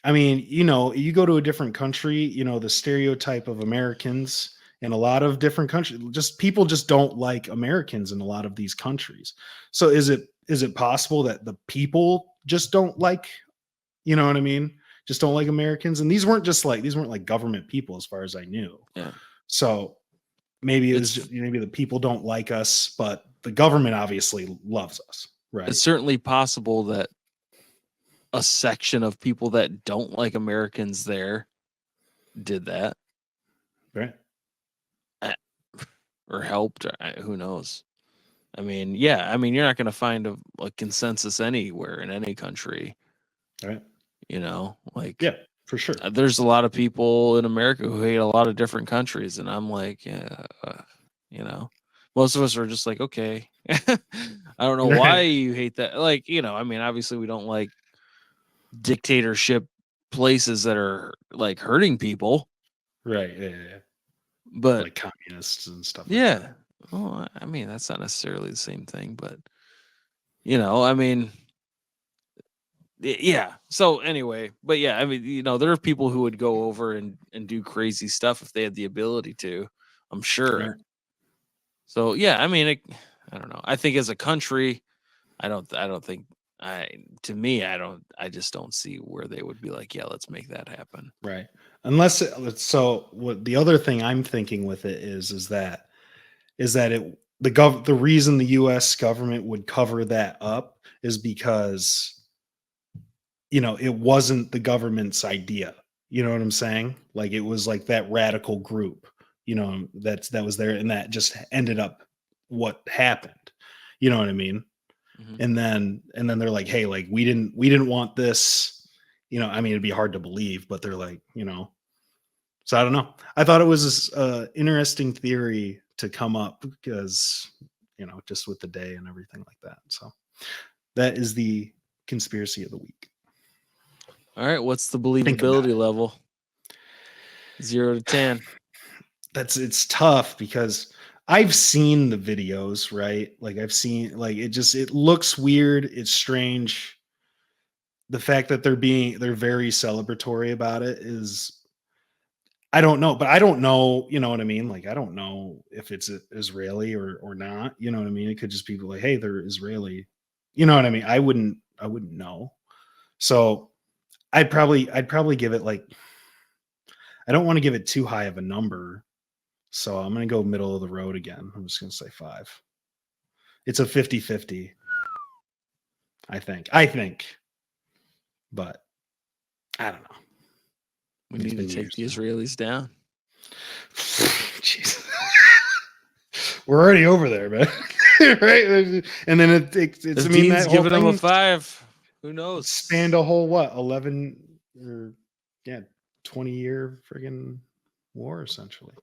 I mean, you go to a different country, the stereotype of Americans in a lot of different countries, people just don't like Americans in a lot of these countries. So is it possible that the people just don't like, you know what I mean? Just don't like Americans? And these weren't like government people, as far as I knew. Yeah. So maybe maybe the people don't like us, but the government obviously loves us, right? It's certainly possible that a section of people that don't like Americans there did that, right? Or helped. Who knows? I mean, yeah. I mean, you're not going to find a consensus anywhere in any country, right? Like, yeah, for sure. There's a lot of people in America who hate a lot of different countries, and I'm like, yeah, most of us are just like, okay. I don't know why you hate that. Like, I mean, obviously we don't like dictatorship places that are like hurting people, right? Yeah. But like communists and stuff. Yeah. Like that. Well, I mean, that's not necessarily the same thing, but I mean, yeah. So anyway, but yeah, I mean, there are people who would go over and do crazy stuff if they had the ability to, I'm sure. Right. So yeah, I mean, I don't know. I think as a country, I just don't see where they would be like, yeah, let's make that happen. Right. Unless what the other thing I'm thinking with it is that the reason the US government would cover that up is because it wasn't the government's idea. You know what I'm saying? Like, it was like that radical group, that was there, and that just ended up what happened. You know what I mean? Mm-hmm. And then they're like, hey, like, we didn't want this. I mean, it'd be hard to believe, but they're like, so I don't know. I thought it was an interesting theory to come up because, just with the day and everything like that. So that is the conspiracy of the week. All right. What's the believability level? 0 to 10. It's tough because I've seen the videos, right? Like I've seen it looks weird, it's strange. The fact that they're very celebratory about it is, I don't know, but I don't know, you know what I mean? Like I don't know if it's Israeli or not, you know what I mean? It could just be like, hey, they're Israeli. You know what I mean? I wouldn't know. So I'd probably give it like, I don't want to give it too high of a number. So I'm going to go middle of the road again. I'm just going to say 5. It's a 50-50. I think. But I don't know. We need to take the Israelis down. Jeez. We're already over there, man. Right? And then it's if I mean, Dean's that giving them a 5. Who knows? Spanned a whole 11 or 20-year friggin' war essentially.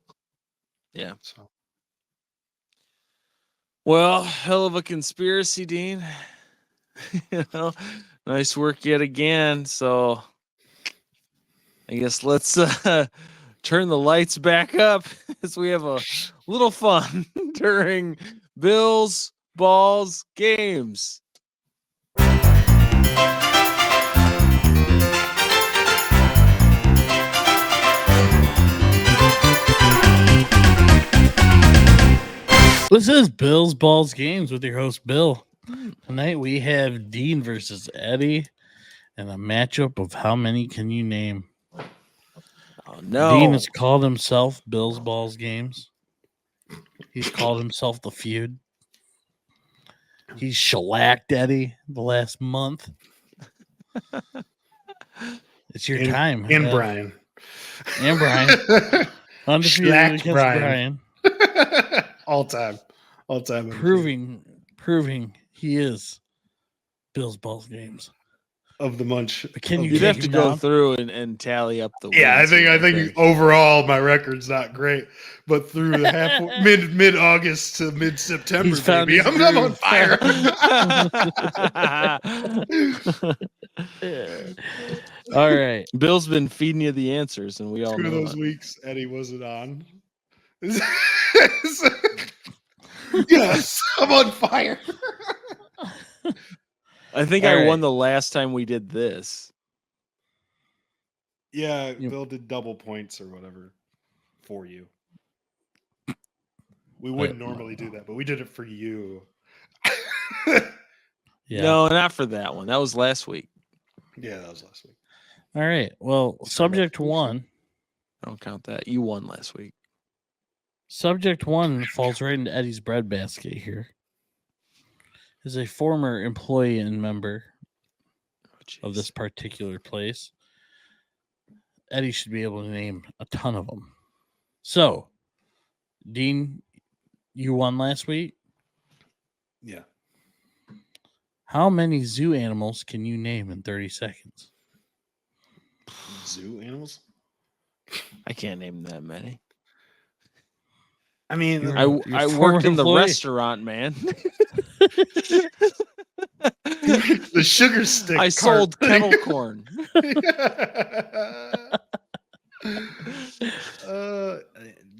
Yeah. So. Well, hell of a conspiracy, Dean. Nice work yet again. So I guess let's turn the lights back up as we have a little fun during Bills Balls games. This is Bill's Balls Games with your host, Bill. Tonight we have Dean versus Eddie and a matchup of how many can you name? Oh, no. Dean has called himself Bill's Balls Games. He's called himself The Feud. He's shellacked Eddie the last month. It's your time. And Brian. And Brian. Undefeated against Brian. All time. Proving he is Bill's Balls Games of the munch. But can you'd have to go through and tally up the wins. Yeah, I think overall my record's not great, but through the mid August to mid September, baby, I'm on fire. All right, Bill's been feeding you the answers, and we all know those weeks Eddie wasn't on. Yes, I'm on fire. I think I won the last time we did this. Yeah, Bill did double points or whatever for you. We wouldn't normally do that, but we did it for you. No, not for that one. That was last week. Yeah, that was last week. All right. Well, subject 1. I don't count that. You won last week. Subject 1 falls right into Eddie's breadbasket here. Is a former employee and member of this particular place. Eddie should be able to name a ton of them. So, Dean, you won last week? Yeah. How many zoo animals can you name in 30 seconds? Zoo animals? I can't name that many. I mean, I worked in the restaurant, man. The sugar stick. I sold kettle corn.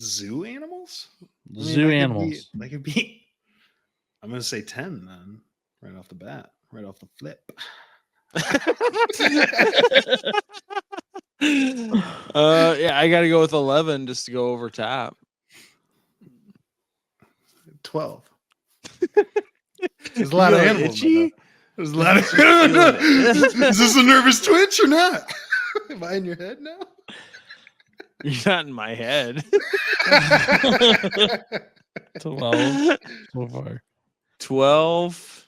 Zoo animals? Zoo animals. They could be. I'm going to say 10 then, right off the bat, right off the flip. Yeah, I got to go with 11 just to go over top. 12. There's a lot of animals. There's a lot of. Is this a nervous twitch or not? Am I in your head now? You're not in my head. 12 so far. 12.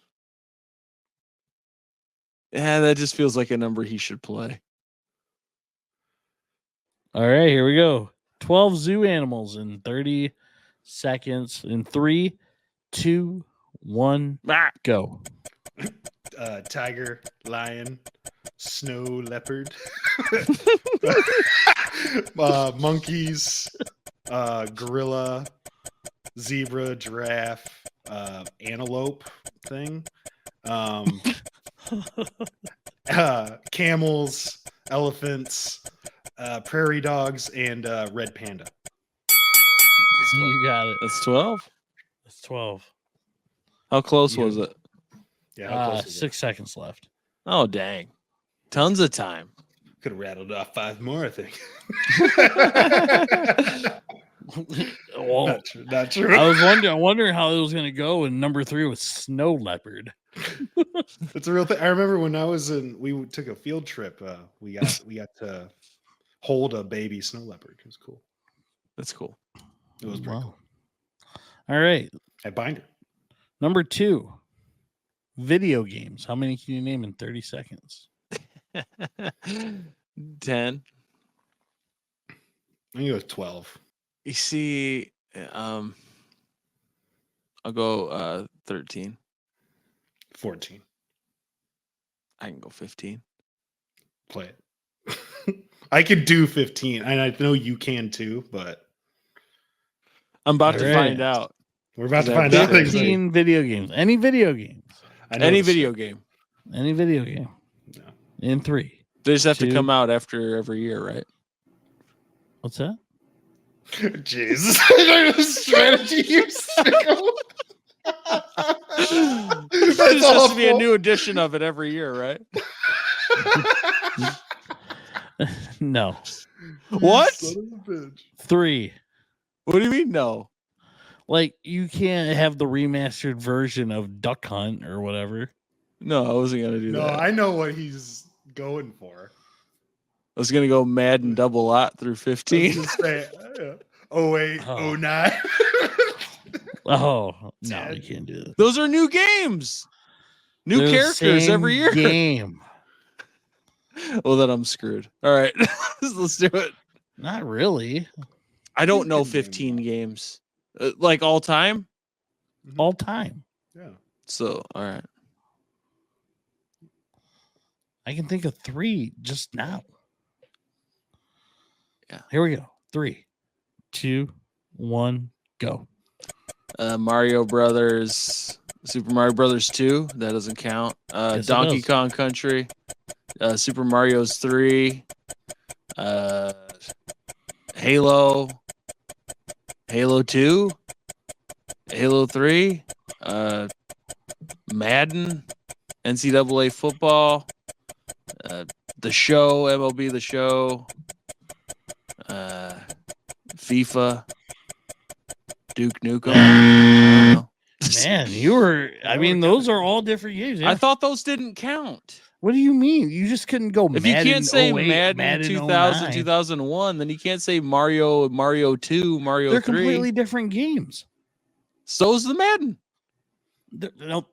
Yeah, that just feels like a number he should play. All right, here we go. 12 zoo animals in 30 seconds. In 3, 2, 1, go. Tiger, lion, snow leopard, monkeys, gorilla, zebra, giraffe, antelope thing, camels, elephants, prairie dogs, and red panda. You got it. That's 12. That's 12. How close was it? Yeah, how close was 6 seconds left. Oh, dang. Tons of time. Could have rattled off 5 more, I think. Well, not true. I was wondering how it was going to go. And number 3 was snow leopard. It's a real thing. I remember when we took a field trip. We got to hold a baby snow leopard. It was cool. That's cool. It was pretty cool. All right. I bind it. Number 2, video games. How many can you name in 30 seconds? 10. I think it was 12. You see, I'll go 13. 14. I can go 15. Play it. I could do 15. And I know you can too, but I'm about to Alright. find out. we're about to find out things. 15 video games. Any video games. Any video game. Any video game. No. In 3. They just have 2. to come out after every year, right? What's that? Jesus. Strategy, you sicko. There's supposed to be a new edition of it every year, right? No. What? 3. What do you mean, no? Like, you can't have the remastered version of Duck Hunt or whatever. No, I wasn't going to do No, that. I know what he's going for. I was going to go Madden double lot through 15. Just say, 08, Oh. 09. Oh, no, 10. you can't do that. Those are new games. New They're the characters same every year. Game. Well, then I'm screwed. All right. Let's do it. Not really. I don't know You can name 15 them. games. Like all time? All time. Yeah. So, all right. I can think of 3 just now. Yeah. Here we go. 3, 2, 1, go. Mario Brothers, Super Mario Brothers 2. That doesn't count. Yes, it Donkey does. Kong Country. Super Mario's 3. Halo. Halo 2. Halo 3. Madden. NCAA football. The Show. MLB The Show. FIFA. Duke Nukem. I don't know. Man, I mean, those are all different games. Yeah. I thought those didn't count. What do you mean? You just couldn't go If Madden you can't say 08, Madden 2000, 09. 2001, then you can't say Mario 2, Mario They're 3. completely different games. So's the Madden. No,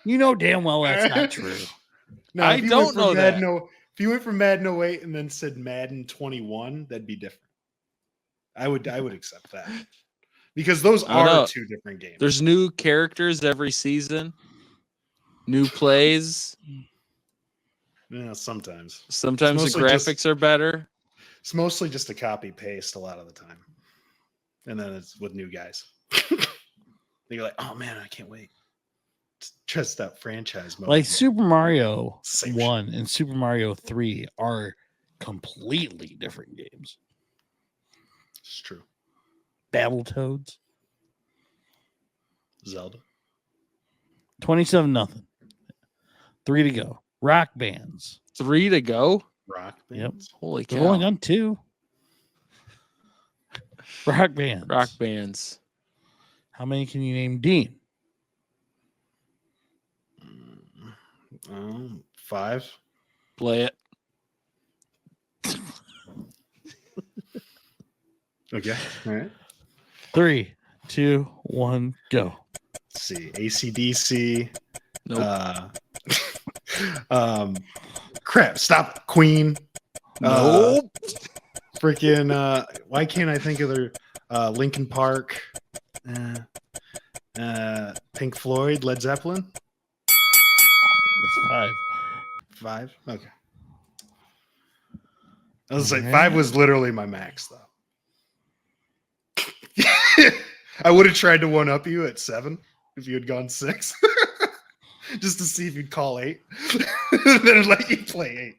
you know damn well that's not true. No, I if you don't went know from that. Madden, if you went from Madden 08 and then said Madden 21, that'd be different. I would accept that. Because those I don't know. are 2 different games. There's new characters every season, new plays. Yeah, sometimes. Sometimes It's the mostly graphics are better. It's mostly just a copy paste a lot of the time. And then it's with new guys. You're like, oh man, I can't wait. It's just that franchise mode. Like Super Mario Same 1 and Super Mario 3 are completely different games. It's true. Battletoads. Zelda. 27-0. 3 to go. Rock bands. 3 to go. Rock Yep. bands. Holy They're only cow. on 2. Rock bands. Rock bands. How many can you name, Dean? 5. Play it. Okay. All right. 3, 2, 1, go. Let's see. ACDC. Nope. Crap. Stop. Queen. Nope. Freaking. Why can't I think of their Linkin Park? Pink Floyd. Led Zeppelin. That's 5. 5. Okay. I was like, Alright. 5 was literally my max, though. I would have tried to one up you at 7 if you had gone 6, just to see if you'd call 8. Then I'd let you play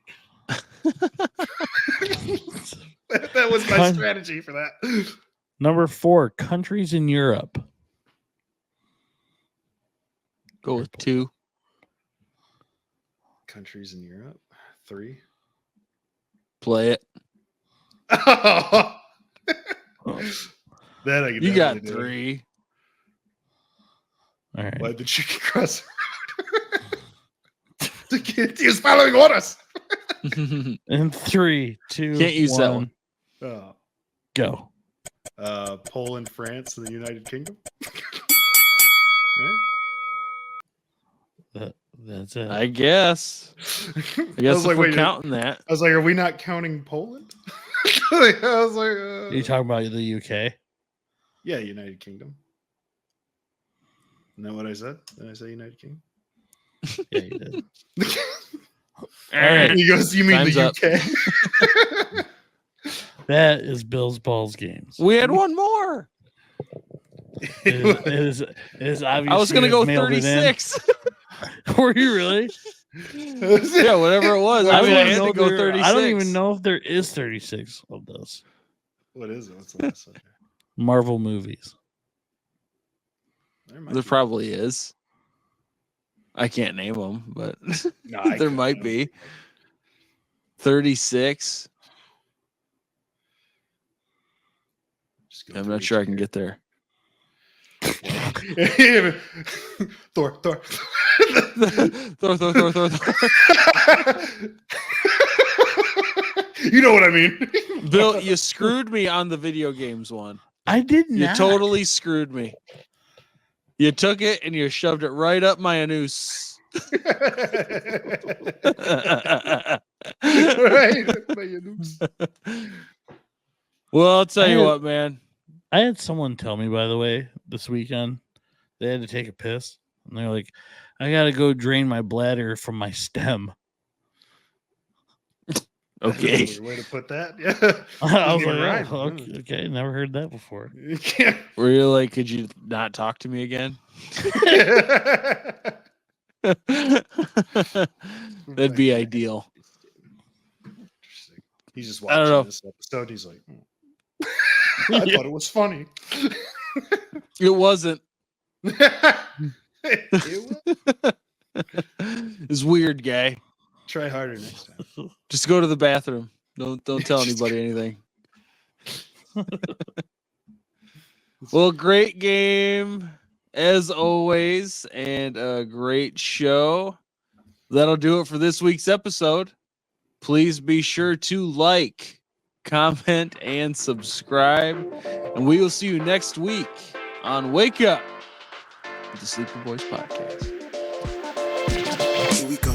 That was my strategy for that. Number 4, countries in Europe. Go with 2. Countries in Europe. 3. Play it. That I can You got definitely do. 3. All right. Why the chicken cross? The kid is following orders. And 3, 2, Can't use that 1, one. go. Poland, France, and the United Kingdom. Right? That's it. I guess. I guess was if like, we're wait, counting that. I was like, are we not counting Poland? I was like, Are you talking about the UK? yeah, United Kingdom. Isn't that what I said? Did I say United Kingdom? Yeah, you did. All right. He goes, you mean Time's the up. UK? That is Bill's Balls Games. We had one more. It is obviously. I was going to go mailed it in. 36. Were you really? Yeah, whatever it was. I mean, I had to go 36. I don't even know if there is 36 of those What is it? What's the last one? Marvel movies. There probably is. I can't name them, but No, there might be. 36. I'm not sure I can get there. Thor. Thor. You know what I mean. Bill, you screwed me on the video games one. I did not. You totally screwed me. You took it and you shoved it right up my anus. Well, I'll tell you what, man. I had someone tell me, by the way, this weekend, they had to take a piss. And they're like, I got to go drain my bladder from my stem. Okay. That's a way to put that. Yeah. I was You're like, right. oh, okay, never heard that before. You can't. Were you like, could you not talk to me again? That'd be ideal. He's just I don't know. watching this episode. He's like, I thought it was funny. It wasn't. It was. It's weird, guy. Try harder next time. Just go to the bathroom. Don't tell anybody anything. Well, great game as always, and a great show. That'll do it for this week's episode. Please be sure to like, comment, and subscribe. And we will see you next week on Wake Up with the Sleepy Boys Podcast. Here we go.